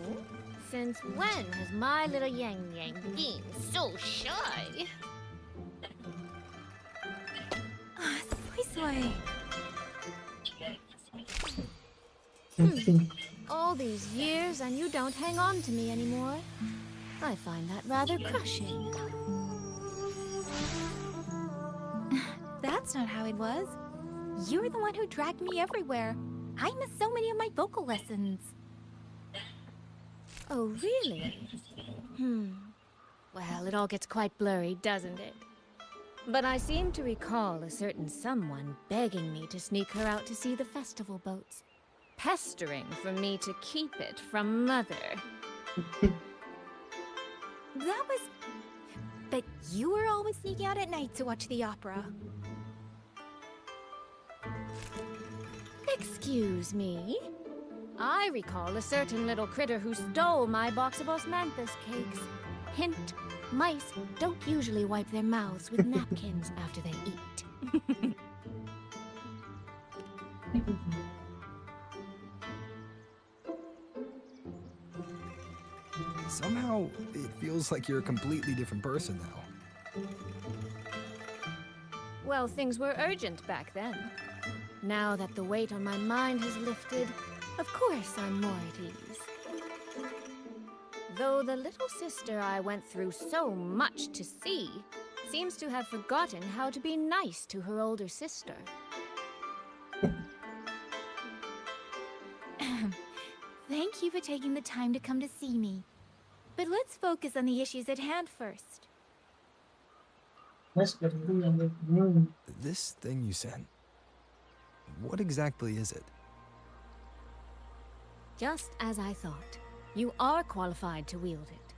since when has my little Yangyang been so shy? Soy. All these years and you don't hang on to me anymore. I find that rather crushing. That's not how it was. You're the one who dragged me everywhere. I missed so many of my vocal lessons. Oh, really? Well, it all gets quite blurry, doesn't it? But I seem to recall a certain someone begging me to sneak her out to see the festival boats. Pestering for me to keep it from Mother. That was... But you were always sneaking out at night to watch the opera. Excuse me? I recall a certain little critter who stole my box of osmanthus cakes. Hint, mice don't usually wipe their mouths with napkins after they eat. Somehow, it feels like you're a completely different person now. Well, things were urgent back then. Now that the weight on my mind has lifted, of course I'm more at ease. Though the little sister I went through so much to see seems to have forgotten how to be nice to her older sister. Thank you for taking the time to come to see me. But let's focus on the issues at hand first. This thing you sent, what exactly is it? Just as I thought. You are qualified to wield it.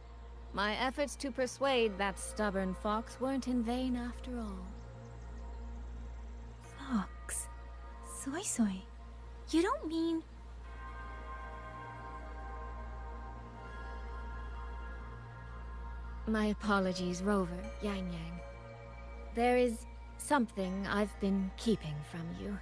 My efforts to persuade that stubborn fox weren't in vain after all. Fox? Soy soy. You don't mean... My apologies, Rover, Yangyang. There is something I've been keeping from you.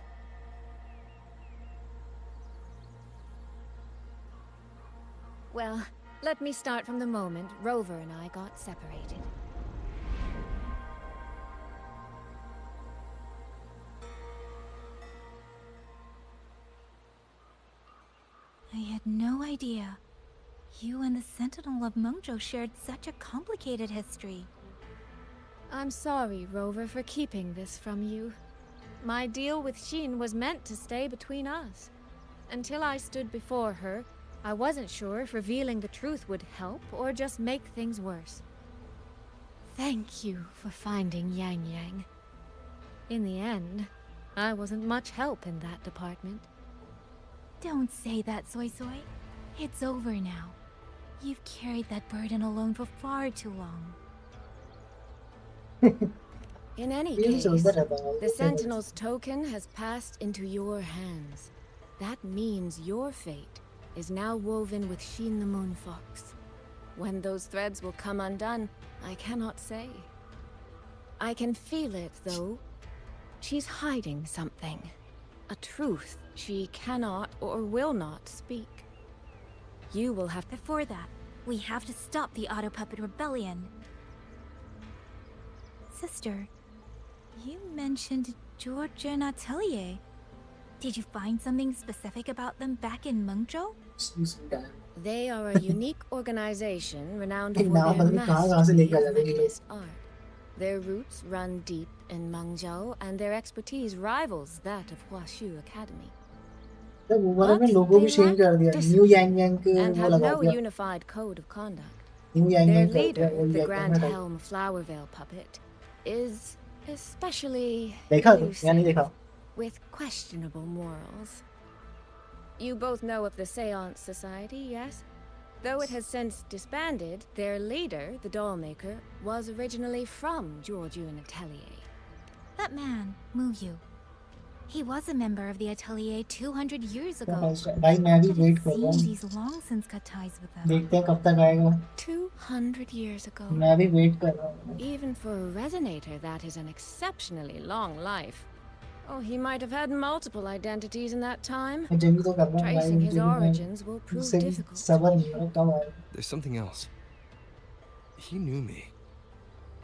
Well, let me start from the moment Rover and I got separated. I had no idea. You and the Sentinel of Mengzhou shared such a complicated history. I'm sorry, Rover, for keeping this from you. My deal with Xin was meant to stay between us. Until I stood before her, I wasn't sure if revealing the truth would help or just make things worse. Thank you for finding Yangyang. In the end, I wasn't much help in that department. Don't say that, Soy Soy. It's over now. You've carried that burden alone for far too long. In any Feels case, over about the it. Sentinel's token has passed into your hands. That means your fate is now woven with Xin the Moon Fox. When those threads will come undone, I cannot say. I can feel it, though. She's hiding something. A truth she cannot or will not speak. You will have to... Before that, we have to stop the Auto Puppet Rebellion. Sister, you mentioned Georgia and Atelier. Did you find something specific about them back in Mengzhou? They are a unique organization renowned for एक नाम their पता नहीं कहाँ से mastery लेकर of जाते हैं ये लोग। mechanist art. Their roots run deep in Mengzhou, and their expertise rivals that of Huashu Academy. तो वो में But लोगो भी they चेंज कर lack दिया, discipline न्यू यांग यांग के and वो have लगा no दिया, unified code of conduct. New Yang Their यांग कर leader, दिया, ओल्ड the यांग Grand यांग हटाओ। Helm Flowervale puppet, is especially देखा तो या नहीं elusive, देखा? with questionable morals. You both know of the Seance Society, yes? Though it has since disbanded, their leader, the Dollmaker, was originally from Georgian Atelier. That man, Muyu. He was a member of the Atelier 200 years ago. भाई मैं भी But wait it कर रहा seems हूँ, he's long since cut ties with them. देखते हैं कब तक आएगा। 200 years ago. मैं भी वेट कर रहा हूँ। Even for a resonator, that is an exceptionally long life. Oh, he might have had multiple identities in that time. मैं जल्दी तो कर रहा हूँ भाई, Tracing his जल्दी मैं origins will prove मुझसे भी difficult. सबर नहीं हो कब आएगा। There's something else. He knew me.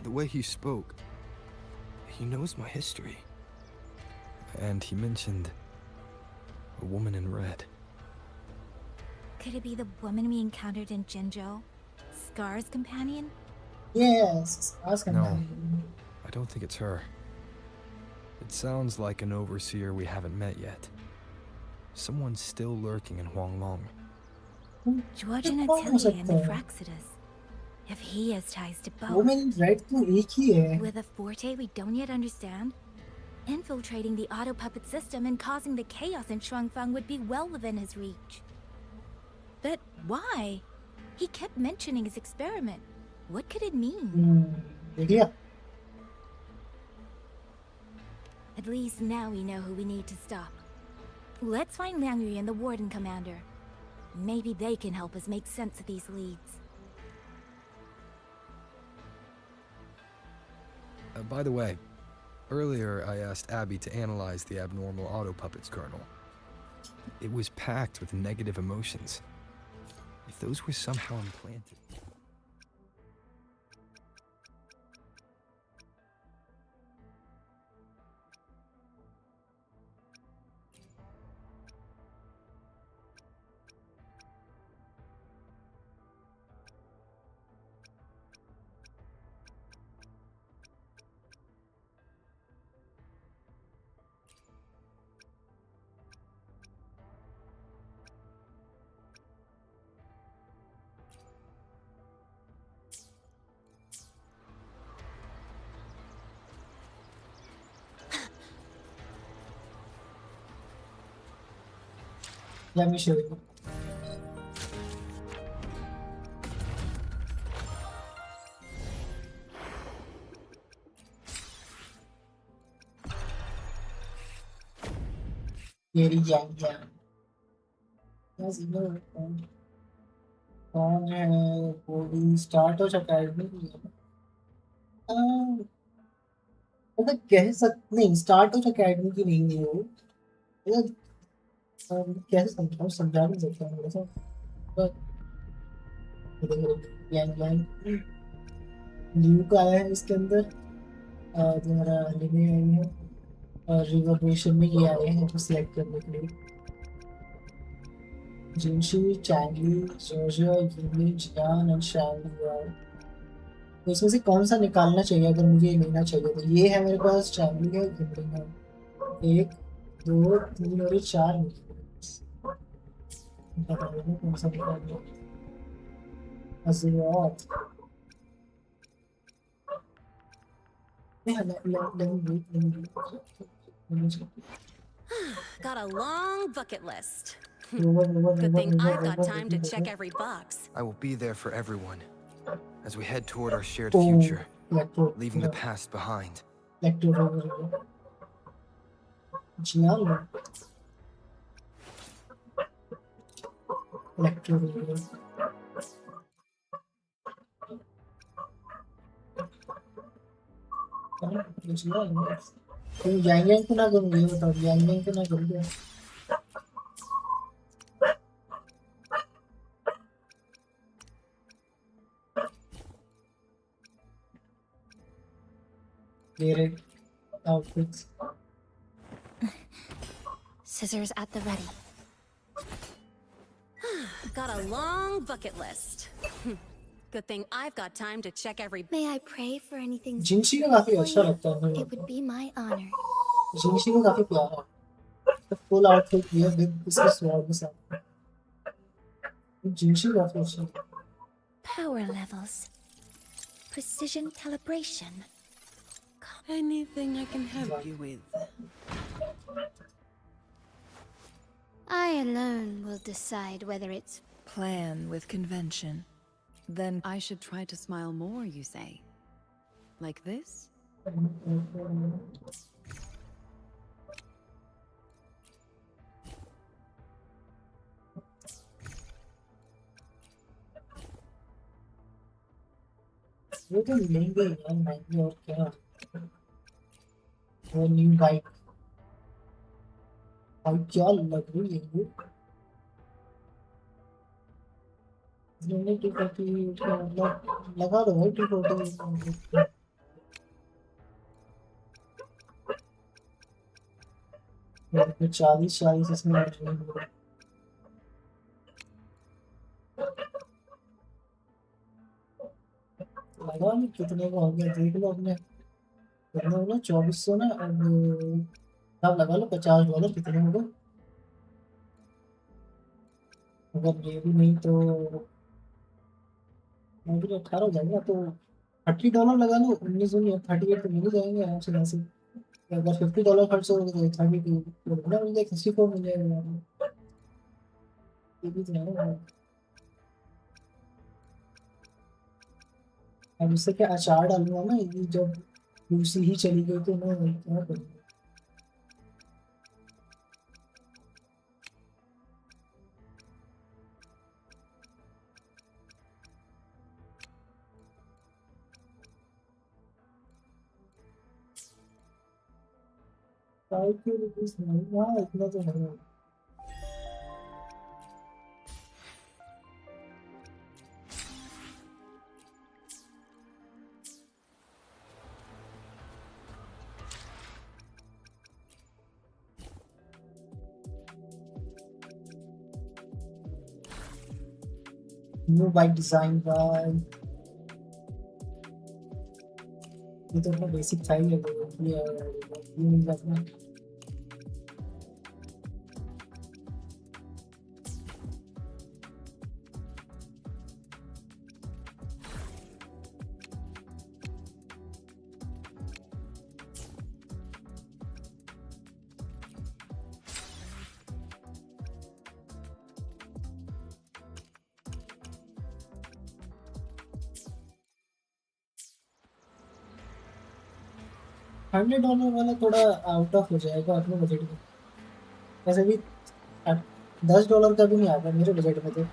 The way he spoke. He knows my history. And he mentioned a woman in red. Could it be the woman we encountered in Jinzhou? Scar's companion? Yes, ask him. No, I don't think it's her. It sounds like an overseer we haven't met yet. Someone still lurking in Huanglong. Georgian ये कौन हो Atelier and the सकता है? Fraxidus. If he has ties to both. Woman in red तो एक ही है। With a forte we don't yet understand, infiltrating the auto puppet system and causing the chaos in Shuangfang would be well within his reach. But why? He kept mentioning his experiment. What could it mean? देख लिया? At least now we know who we need to stop. Let's find Liang Yu and the Warden Commander. Maybe they can help us make sense of these leads. By the way, earlier I asked Abby to analyze the abnormal auto puppet's kernel. It was packed with negative emotions. If those were somehow implanted... Let me show you. मेरी यांगयांग बस इधर कौन है body start हो चुका है नहीं मतलब कह सकते नहीं स्टार्ट हो चुका है की नहीं है वो मतलब कैसे समझा नहीं सकता मेरे साथ पर यांगयांग न्यू का आया है इसके अंदर तुम्हारा लिने आई है और रिवर्बरेशन में ये आए हैं तो सिलेक्ट करने के लिए जिनशी चैंगली जॉर्जिया यूनी जियान एंड शैंगली यार तो इसमें से कौन सा निकालना चाहिए अगर मुझे ये लेना चाहिए तो ये है मेरे पास चैंगली है यूनी है 1 2 3 और 4 बताइए कौन सा निकालना अज़ीरात Got a long bucket list. Good thing I've got time to check every box. I will be there for everyone as we head toward our shared future, leaving the past behind. यांगयांग को ना करूँ ये बताओ यांगयांग को ना करूँ क्या Direct outfits. Scissors at the ready. Got a long bucket list. Good thing I've got time to check every. May I pray for anything? जिनसी का काफी अच्छा लगता है मुझे It would be my honor. जिनसी का काफी प्यारा है फुल आउटफिट ये विद इसके स्वॉर्ड के साथ जिनसी काफी अच्छा है Power levels. Precision calibration. Anything I can help you with? I alone will decide whether it's Plan with convention. Then I should try to smile more, you say? Like this? वो तो महंगे यार महंगे और क्या वो न्यू बाइक भाई क्या लग रही है ये इसने 240 का मतलब लगा दो भाई 240 तो 40 इसमें लगा नहीं कितने का हो गया देख लो अपने कितना होगा 2400 ना अब तब लगा लो $50 कितने होगा अगर ये भी नहीं तो अभी 18 हो जाएगा तो $30 लगा लो 19 नहीं 38 तो मिल जाएंगे आराम से यहाँ से अगर $50 खर्च होगा तो 32 मिल जाएगा 64 मिल जाएगा ये भी तो है अब इससे क्या अचार डालूंगा ना ये जब दूसरी ही चली गई तो मैं क्या करूँगा हाँ इतना तो है न्यू बाइक डिजाइन बाय ये तो अपना बेसिक था ही है ये मिल जाता है $100 वाला थोड़ा आउट ऑफ हो जाएगा अपने बजट में वैसे भी $10 का भी नहीं आता मेरे बजट में तो।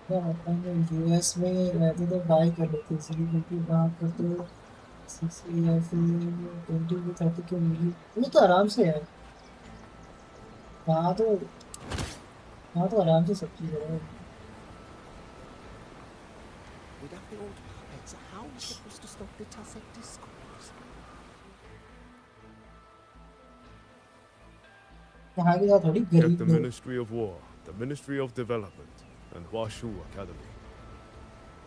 क्या होता है यूएस में रहते तो बाई कर लेते इसलिए क्योंकि वहाँ पर तो 60 या फिर 20 की मिली वो तो आराम से है। वहाँ तो आराम से सब चीज़ है। Without the old puppets, how are we supposed to stop the tacit discourse? यहाँ की बात थोड़ी Get गरीब the लोग। Ministry of War, the Ministry of Development, and Huashu Academy.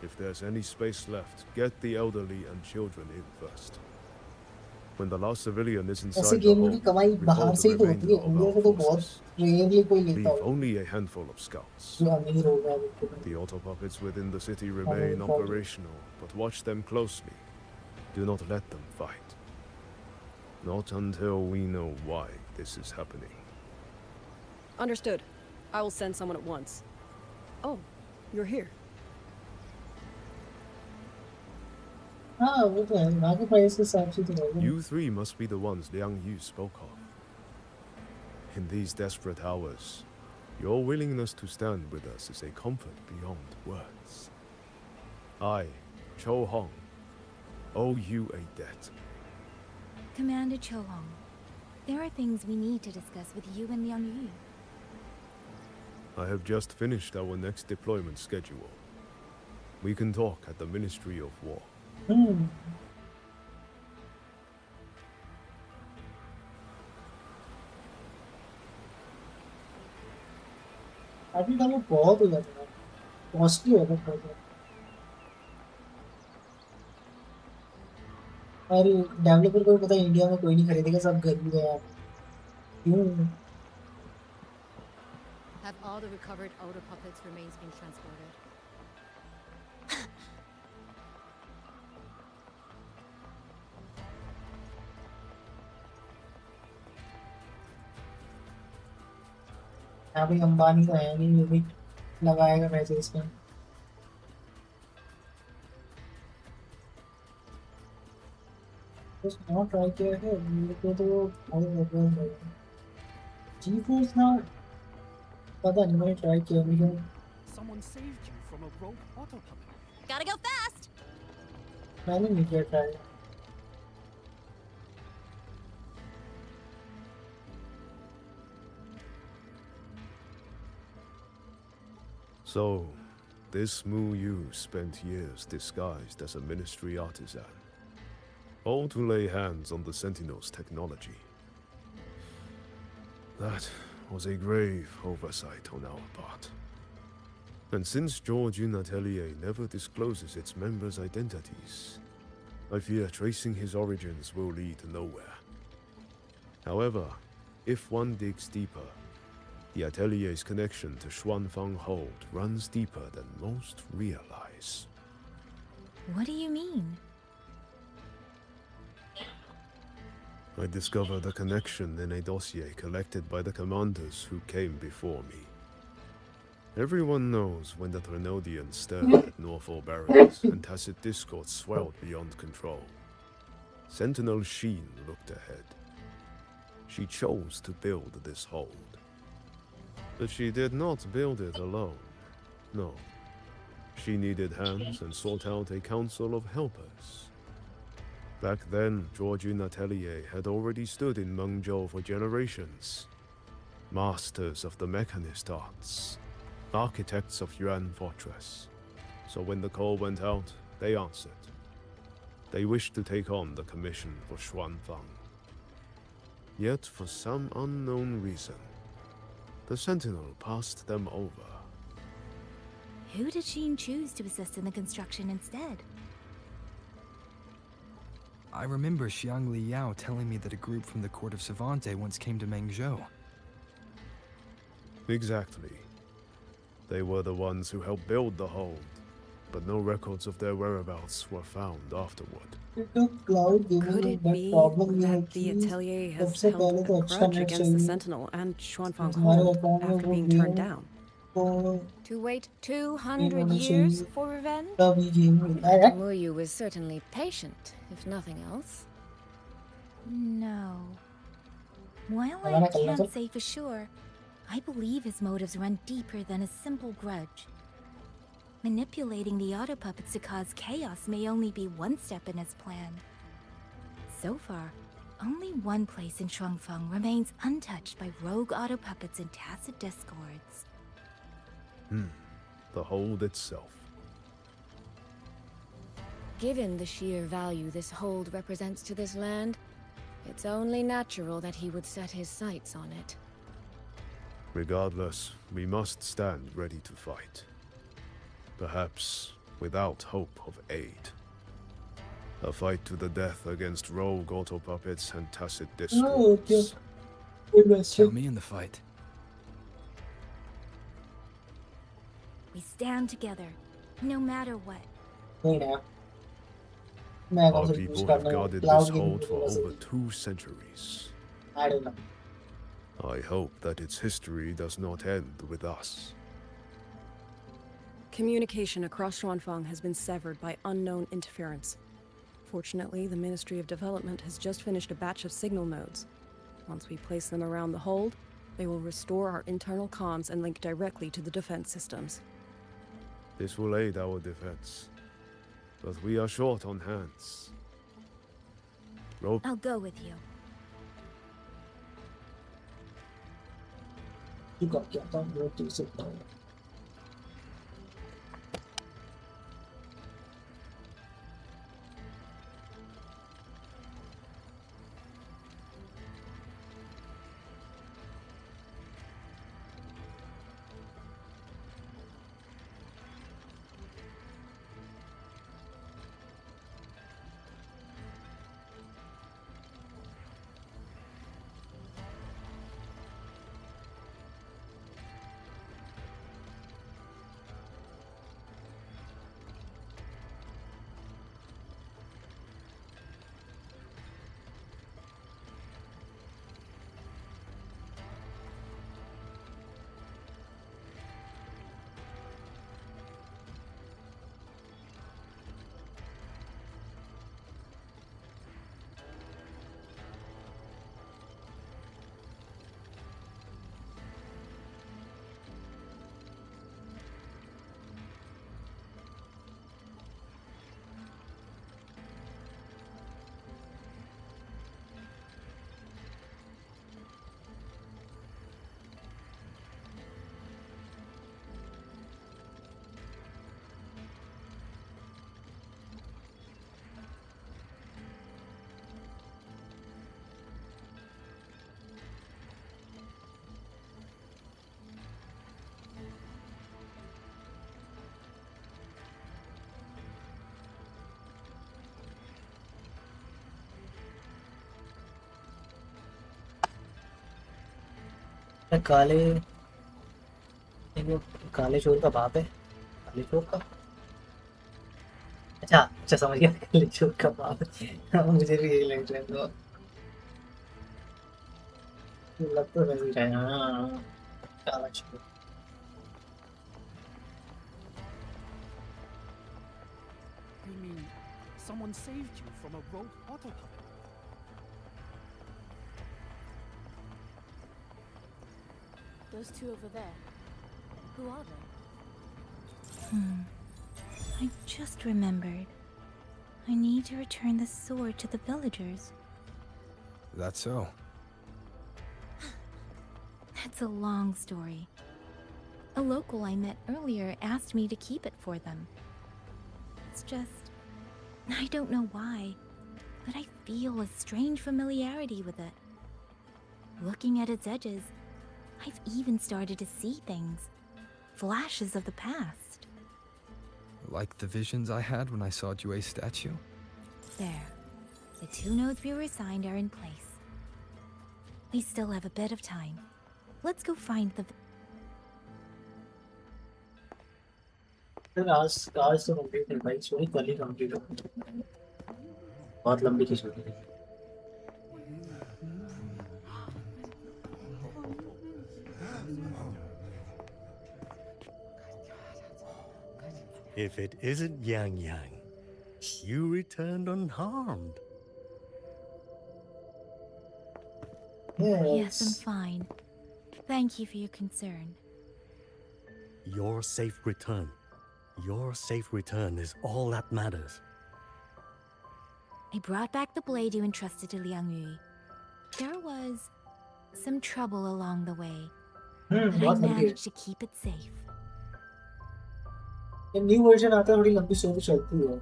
If there's any space left, get the elderly and children in first. When the last civilian is ऐसे inside the गेमों की hold, कमाई बाहर recall से the ही तो होती remainder है, of India our से तो बहुत forces. रेयरली कोई लेता Leave होगा only a handful of scouts. जो अमीर होगा बिल्कुल। The auto puppets within the city हाँ, remain वो फौज- operational, but watch them closely. Do not let them fight. Not until we know why this is happening. Understood. I will send someone at once. Oh, you're here. हाँ वो तो है, वहाँ के price के हिसाब से तो होगा। You three must be the ones Liang Yu spoke of. In these desperate hours, your willingness to stand with us is a comfort beyond words. I, Cho Hong, owe you a debt. Commander Cho Hong, there are things we need to discuss with you and Liang Yu. I have just finished our next deployment schedule. We can talk at the Ministry of War. अभी तो वो बहुत हो जाता है, costly होगा बहुत। और डेवलपर को भी पता है इंडिया में कोई नहीं खरीदेगा, सब गरीब है यार। क्यों? Have all the recovered outer puppets' remains been transported? अभी अंबानी तो है नहीं, वो भी लगाएगा पैसे इसमें। बस बहुत ट्राई किया है मेरे को तो बहुत लगा है। जी फोर्स ना पता नहीं, मैंने ट्राई किया मुझे। Someone saved you from a rogue auto puppet. Gotta go fast! मैंने नहीं किया try. So, this Mu Yu spent years disguised as a ministry artisan, all to lay hands on the Sentinel's technology. That was a grave oversight on our part. And since Georgian Atelier never discloses its members' identities, I fear tracing his origins will lead nowhere. However, if one digs deeper, the Atelier's connection to Xuanfang Hold runs deeper than most realize. What do you mean? I discovered a connection in a dossier collected by the commanders who came before me. Everyone knows when the Trinodians stirred at Norfolk Barracks and tacit discord swelled beyond control. Sentinel Sheen looked ahead. She chose to build this hold. But she did not build it alone. No. She needed hands and sought out a council of helpers. Back then, Georgian Atelier had already stood in Mengzhou for generations. Masters of the mechanist arts. Architects of Yuan Fortress. So when the call went out, they answered. They wished to take on the commission for Xuanfang. Yet, for some unknown reason, the Sentinel passed them over. Who did Sheen choose to assist in the construction instead? I remember Xiang Li Yao telling me that a group from the court of Savante once came to Mengzhou. Exactly. They were the ones who helped build the hold, but no records of their whereabouts were found afterward. Could it be that the Atelier has held a grudge against the Sentinel and Xuanfang Hold after being turned down? To wait 200 years for revenge? कभी Muyu was certainly patient, if nothing else. No. While I Havana kalna can't sir. say for sure, I believe his motives run deeper than a simple grudge. Manipulating the auto puppets to cause chaos may only be one step in his plan. So far, only one place in Shuangfeng remains untouched by rogue auto puppets and tacit discords. The hold itself. Given the sheer value this hold represents to this land, it's only natural that he would set his sights on it. Regardless, we must stand ready to fight. Perhaps without hope of aid. A fight to the death against rogue auto puppets and tacit Oh, okay. discords. Count me in the fight. We stand together, no matter what. नहीं ना मैं कौन Our सा people use have करना guarded cloud this hold for gaming over 2 centuries. I don't know. I hope that its history does not end with us. Communication across Xuanfang has been severed by unknown interference. Fortunately, the Ministry of Development has just finished a batch of signal nodes. Once we place them around the hold, they will restore our internal comms and link directly to the defense systems. This will aid our defense. But we are short on hands. Rope. I'll go with you. You got क्या था वो चीज़ सकता हूँ काले काले चोर का बाप है काले चोर का अच्छा अच्छा समझ गया काले चोर का बाप है मुझे भी यही लग रहा है लग तो वैसे ही रहा है हाँ काला चोर You mean someone saved you from a rogue auto puppet? Those two over there. Who are they? I just remembered. I need to return the sword to the villagers. That's so. That's a long story. A local I met earlier asked me to keep it for them. It's just... I don't know why, but I feel a strange familiarity with it. Looking at its edges, I've even started to see things. Flashes of the past. Like the visions I had when I saw Jue's statue? There. The 2 nodes we were assigned are in place. We still have a bit of time. Let's go find the... आज तो complete नहीं भाई story कल ही complete हो बहुत लंबी थी story If it isn't Yangyang, you returned unharmed. Yes, I'm fine. Thank you for your concern. Your safe return. Your safe return is all that matters. I brought back the blade you entrusted to Liang Yu. There was some trouble along the way, but I बहुत लंबी है। managed to keep it safe. ये new version आता है बड़ी लंबी story चलती है।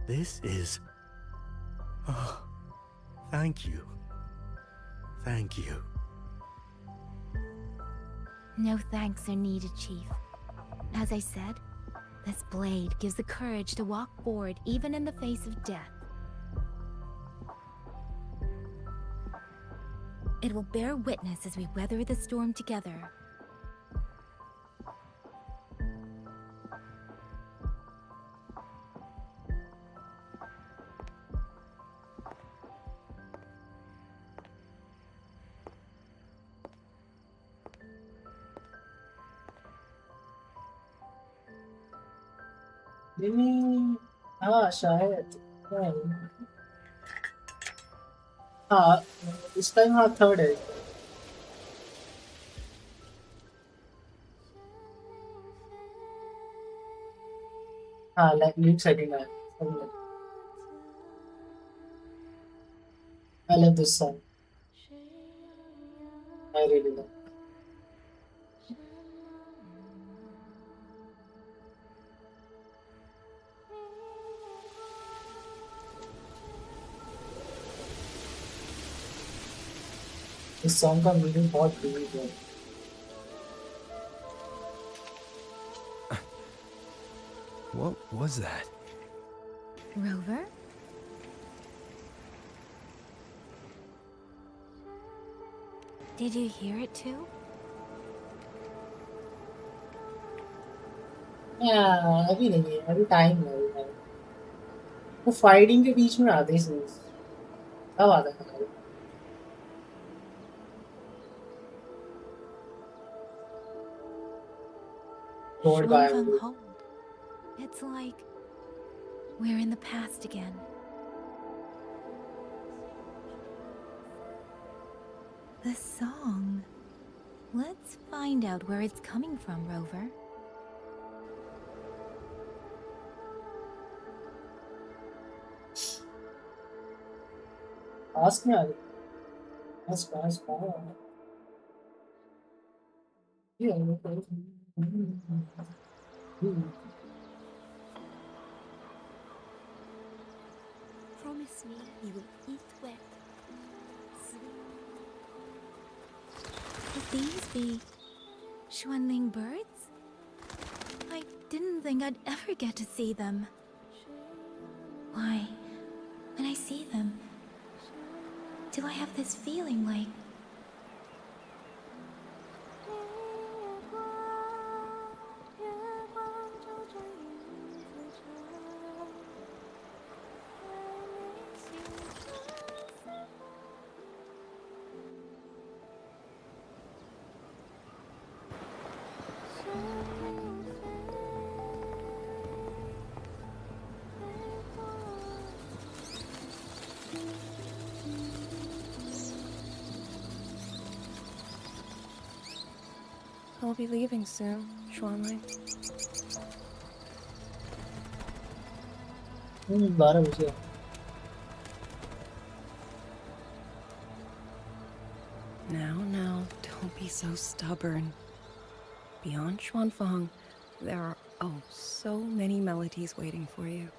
This is... Oh, thank you. Thank you. No thanks are needed, Chief. As I said, this blade gives the courage to walk forward even in the face of death. It will bear witness as we weather the storm together. हाँ शायद हाँ इस time हाँ third है हाँ lead setting है I love this song. I really love. इस song का मीनिंग बहुत डीप है What was that? Rover? Did you hear it too? अभी नहीं है अभी टाइम है वो फाइटिंग के बीच में आते हैं सीन्स अब आता है Shuanfeng hold. It's like we're in the past again. The song. Let's find out where it's coming from, Rover. Ask me. Ask. Yeah. Promise me you will eat wet. Could these be Xuanling birds? I didn't think I'd ever get to see them. Why, when I see them, do I have this feeling like I'll be leaving soon, Xuanling. 12 बजे Now, don't be so stubborn. Beyond Xuanfang, there are so many melodies waiting for you.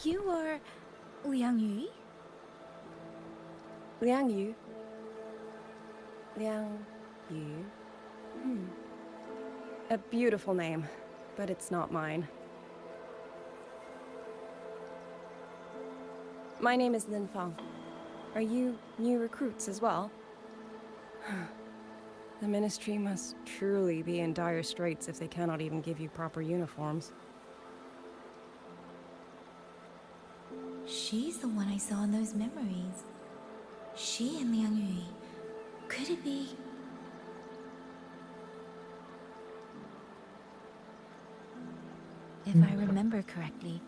you are Liang Yu? Liang Yu. Liang Yu. A beautiful name, but it's not mine. My name is Nvme. Are you new recruits as well? The Ministry must truly be in dire straits if they cannot even give you proper uniforms. She's the one I saw in those memories. She and Yangyang. Could it be? If I remember correctly,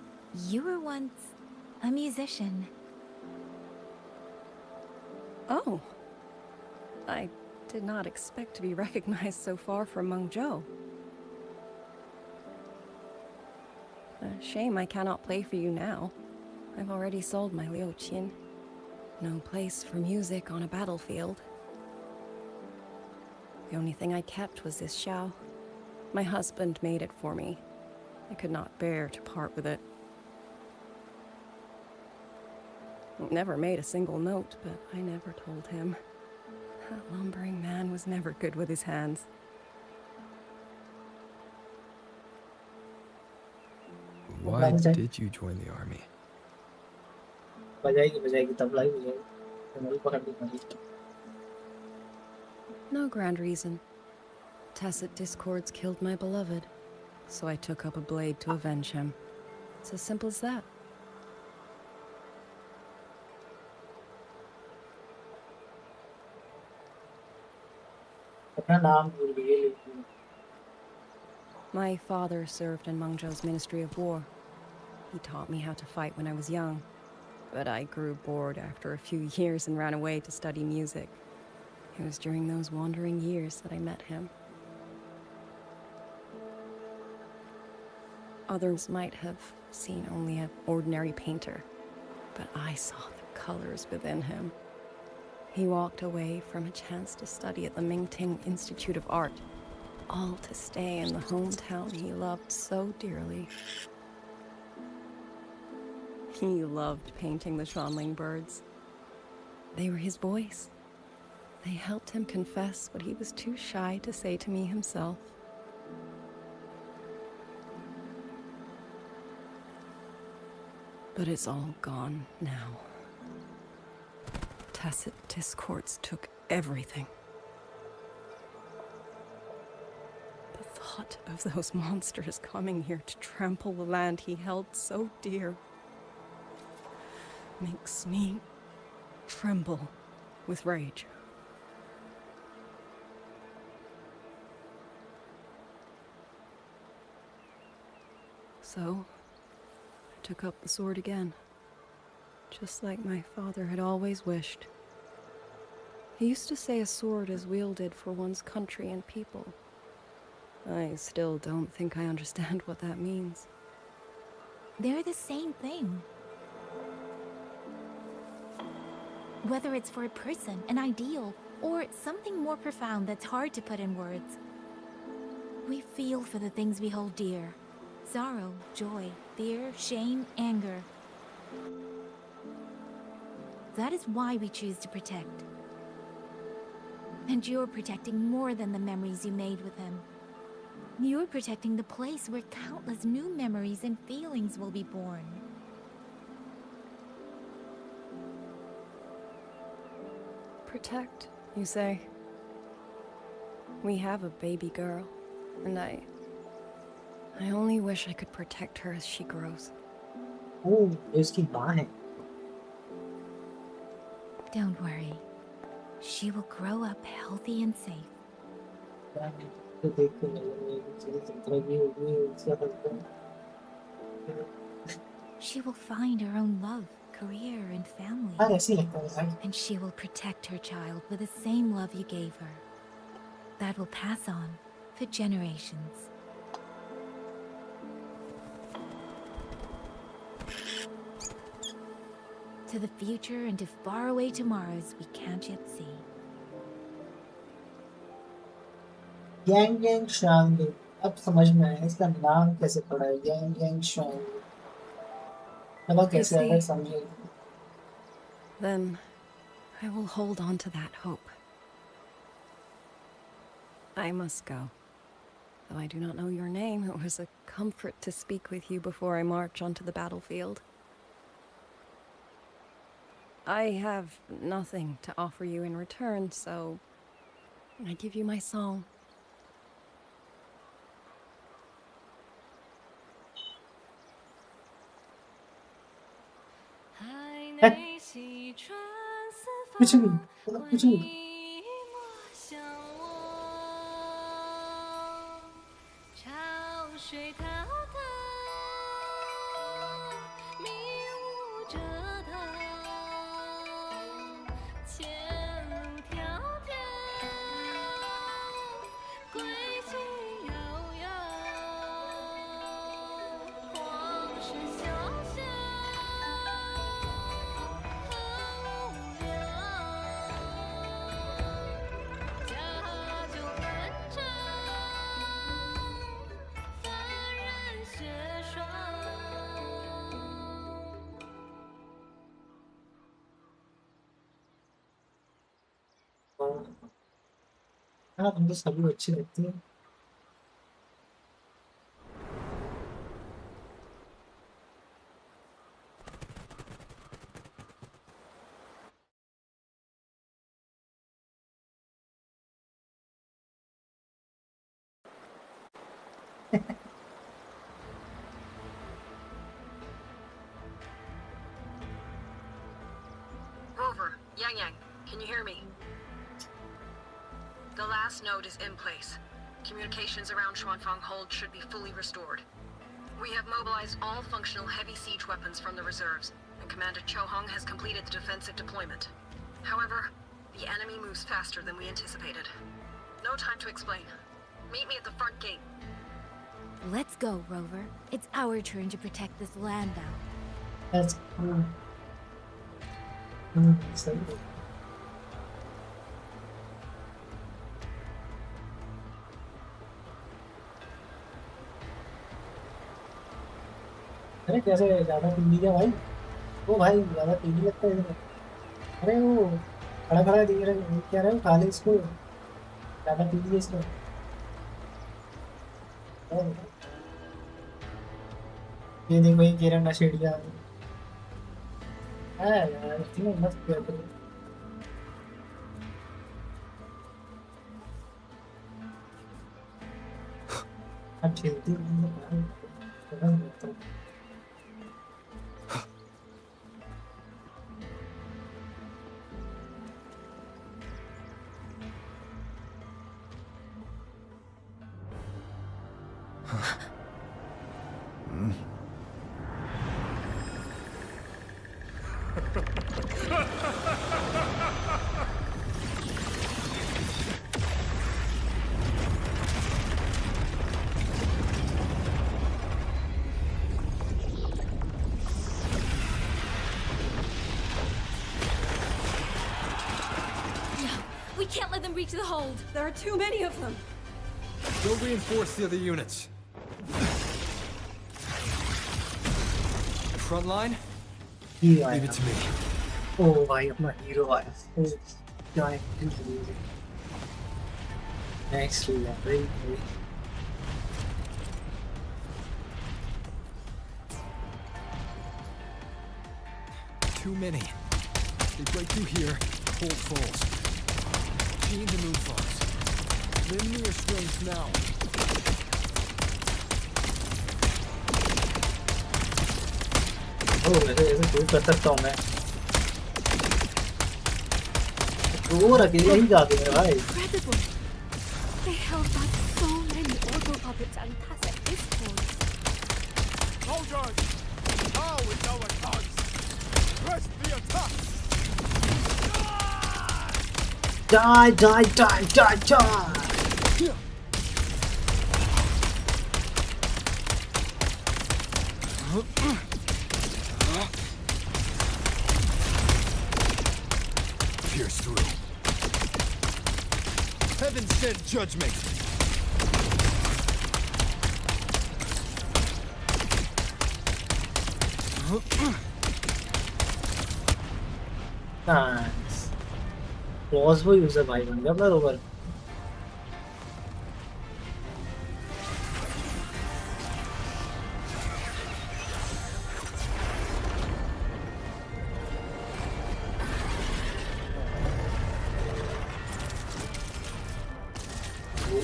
you were once a musician. Oh. I did not expect to be recognized so far from Mengzhou. A shame I cannot play for you now. I've already sold my liuqin. No place for music on a battlefield. The only thing I kept was this xiao. My husband made it for me. I could not bear to part with it. It never made a single note, but I never told him. That lumbering man was never good with his hands. Why did you join the army? No grand reason. Tacit discords killed my beloved, so I took up a blade to avenge him. It's as simple as that. My father served in Mengzhou's Ministry of War. He taught me how to fight when I was young, but I grew bored after a few years and ran away to study music. It was during those wandering years that I met him. Others might have seen only an ordinary painter, but I saw the colors within him. He walked away from a chance to study at the Mingting Institute of Art, all to stay in the hometown he loved so dearly. He loved painting the Shanling birds. They were his voice. They helped him confess what he was too shy to say to me himself. But it's all gone now. Tacit discords took everything. The thought of those monsters coming here to trample the land he held so dear makes me tremble with rage. So, I took up the sword again, just like my father had always wished. He used to say a sword is wielded for one's country and people. I still don't think I understand what that means. They're the same thing. Whether it's for a person, an ideal, or something more profound that's hard to put in words. We feel for the things we hold dear. Sorrow, joy, fear, shame, anger. That is why we choose to protect. And you're protecting more than the memories you made with him. You're protecting the place where countless new memories and feelings will be born. Protect, you say? We have a baby girl, and I only wish I could protect her as she grows. Oh, इसकी माँ है. Don't worry. She will grow up healthy and safe. She will find her own love, career, and family. And she will protect her child with the same love you gave her. That will pass on for generations. To the future and to faraway tomorrows we can't yet see. Yangyang Shang. अब समझ में आया इसका नाम कैसे पड़ा है Yangyang Shang. मतलब कैसे आया समझे. Then I will hold on to that hope. I must go. Though I do not know your name, it was a comfort to speak with you before I march onto the battlefield. I have nothing to offer you in return, so I give you my song. कुछ नहीं मतलब कुछ नहीं 潮水滔滔，迷雾遮头，前路迢迢，归期悠悠，往事潇潇，很无聊，家就漫长。 雪霜。हाँ हम तो सभी अच्छी लगती है Rover, Yangyang, can you hear me? The last node is in place. Communications around Xuanfang Hold should be fully restored. We have mobilized all functional heavy siege weapons from the reserves, and Commander Cho Hong has completed the defensive deployment. However, the enemy moves faster than we anticipated. No time to explain. Meet me at the front gate. Let's go, Rover. It's our turn to protect this land now. That's सही है अरे कैसे ज़्यादा पीली क्या भाई वो भाई ज़्यादा पीली लगता है इधर अरे वो खड़ा खड़ा दिख रहा है क्या रहे हो खा ले इसको ज़्यादा पीली है इसको ये देखो ये केरन नशेड़िया है यार इतनी मस्त पेपर है अब खेलती हूँ We can't let them reach the hold. There are too many of them. Go reinforce the other units. Front line? Leave it to me. Oh भाई अपना हीरो आया क्या है next level Too many. They break through here, hold falls. Change the move falls. Lend me your strength now. Oh ऐसे कोई कर सकता हूँ मैं वो अकेले ही जाते हैं भाई Incredible. They held back so many auto puppets and tacit discords. Soldiers! Now is our chance! Press the attack! die die die die die Pierce through. Heaven sent judgment. nice crossbow user भाई बन गया अपना rover भाई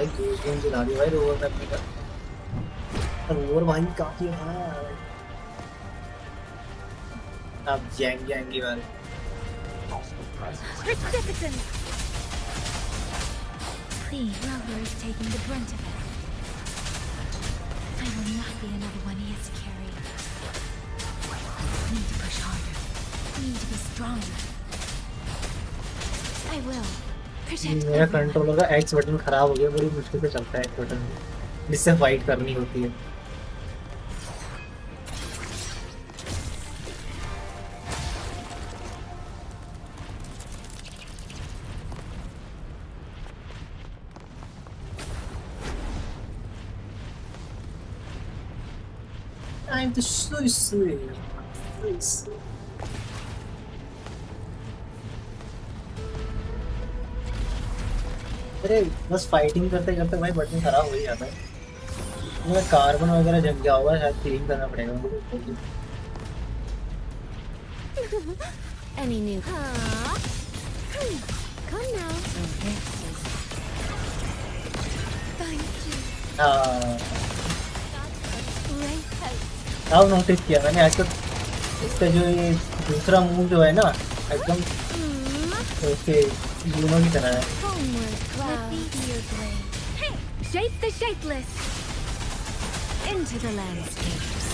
game चला रही भाई rover में अपने का रोवर भाई काफी है अब यांग की बारी Please, Rover is taking the brunt of it. I will not be another one he has to carry. Need to push harder. Need to be stronger. I will. Protect मेरा कंट्रोलर का x button खराब हो गया, बड़ी मुश्किल से चलता है एक्स बटन जिससे फाइट करनी होती है। I'm the so sweet. अरे बस फाइटिंग करते करते भाई बटन खराब हो ही जाता है। मेरा कार्बन वगैरह जम गया होगा, शायद क्लीन करना पड़ेगा मुझे। Any new? Come now. Thank you. हाँ अब नोटिस किया मैंने आज तक इसका जो ये दूसरा मूव जो है ना एकदम उसके यूनो की तरह है। Shape the shapeless into the landscapes.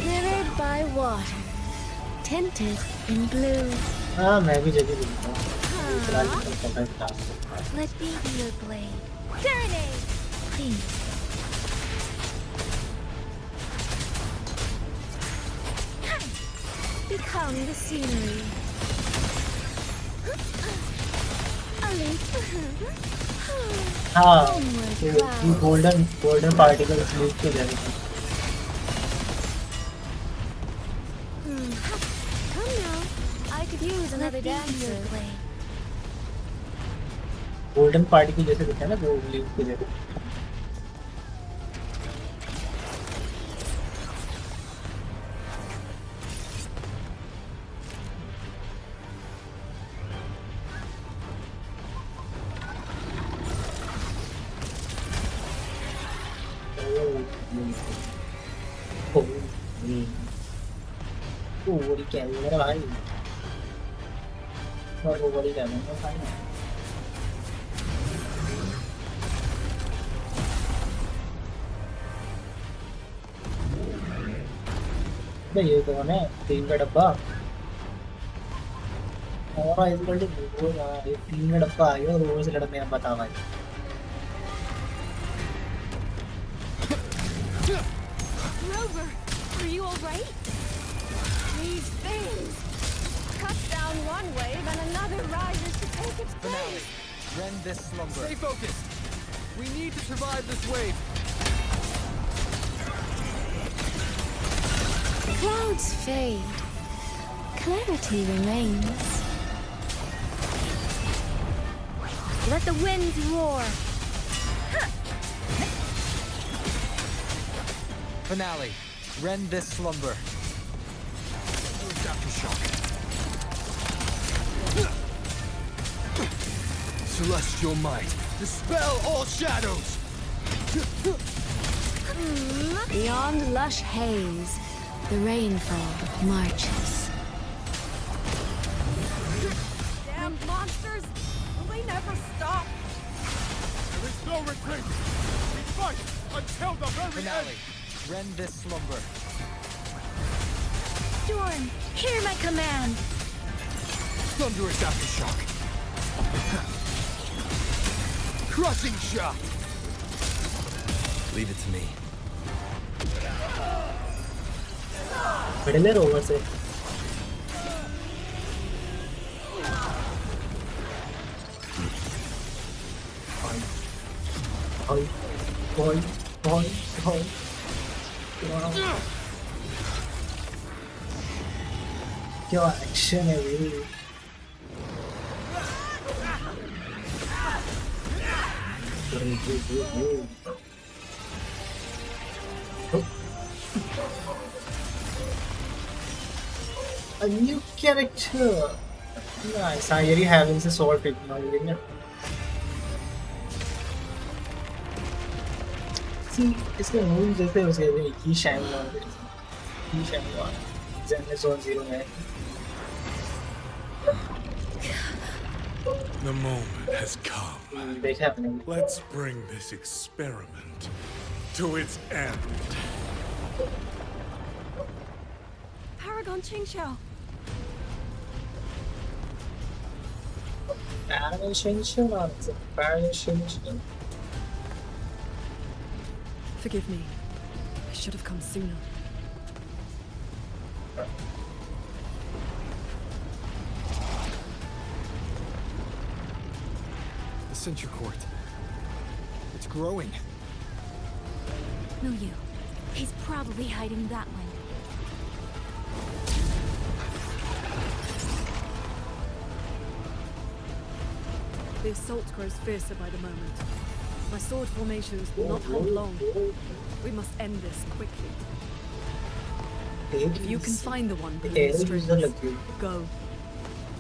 Mirrored by water, tinted in blue. हाँ मैं भी जगह देखता हूँ। Let me be your blade. Serenade, please. Become the scenery. हाँ ये गोल्डन पार्टिकल स्लीप के जरिए Come now. I could use another dancer. Golden particle जैसे दिखता है ना वो लीफ के जरिए। वो क्या है मेरा भाई और वो बड़ी क्या है मेरा भाई ये कौन है? 3 का डब्बा और इस बल्टी वो 3 का डब्बा आ गया और वो से लड़ने में बता भाई। Rover, are you all right? These things cut down one wave and another rises to take its place. Rend this slumber. Stay focused. We need to survive this wave. Clouds fade. Clarity remains. Let the winds roar. Finale. Rend this slumber. Aftershock. Celestial might. Dispel all shadows. Beyond lush haze, the rainfall marches. Damn monsters! Will they never stop? There is no retreat. We fight until the very Finale. end. Rend this slumber. Storm, hear my command. Thunderous aftershock. Crushing shot. Leave it to me. बड़े ले rover से क्या action है भाई A new character. Nice. I already have him sword pick now. See, इसके move जैसे हो गए ही शाइन वाले ही शाइन वाले जेन जोन 0 में The moment has come. Let's bring this experiment to its end. Paragon Qingxiao. Paragon Qingxiao, Paragon Qingxiao. Forgive me. I should have come sooner. The Censure Court. It's growing. No, you. He's probably hiding that one. The assault grows fiercer by the moment. My sword formations will not hold long. We must end this quickly. If you can find the one behind the strings, go.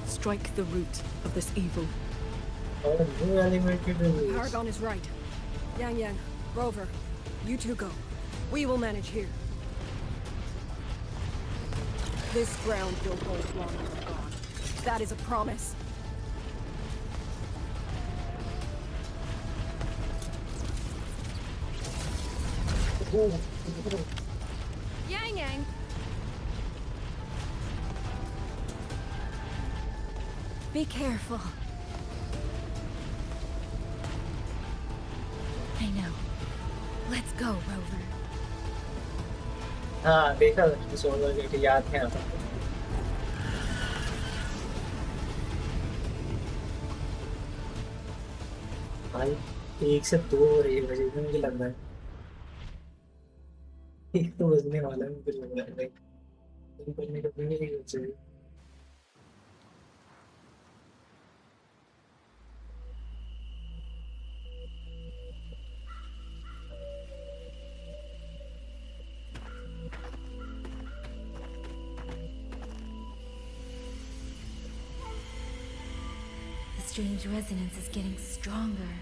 Strike the root of this evil. Paragon is right. Yangyang, Rover, you two go. We will manage here. This ground will hold long after gone. That is a promise. Yangyang! Be careful. I know. Let's go, Rover. हाँ देखा solar के याद है आता भाई 1 से 2 और 1 बजे मुझे लग रहा है 1 तो बजने वाला है मुझे लग रहा है लाइक करने का भी नहीं चाहिए The strange resonance is getting stronger.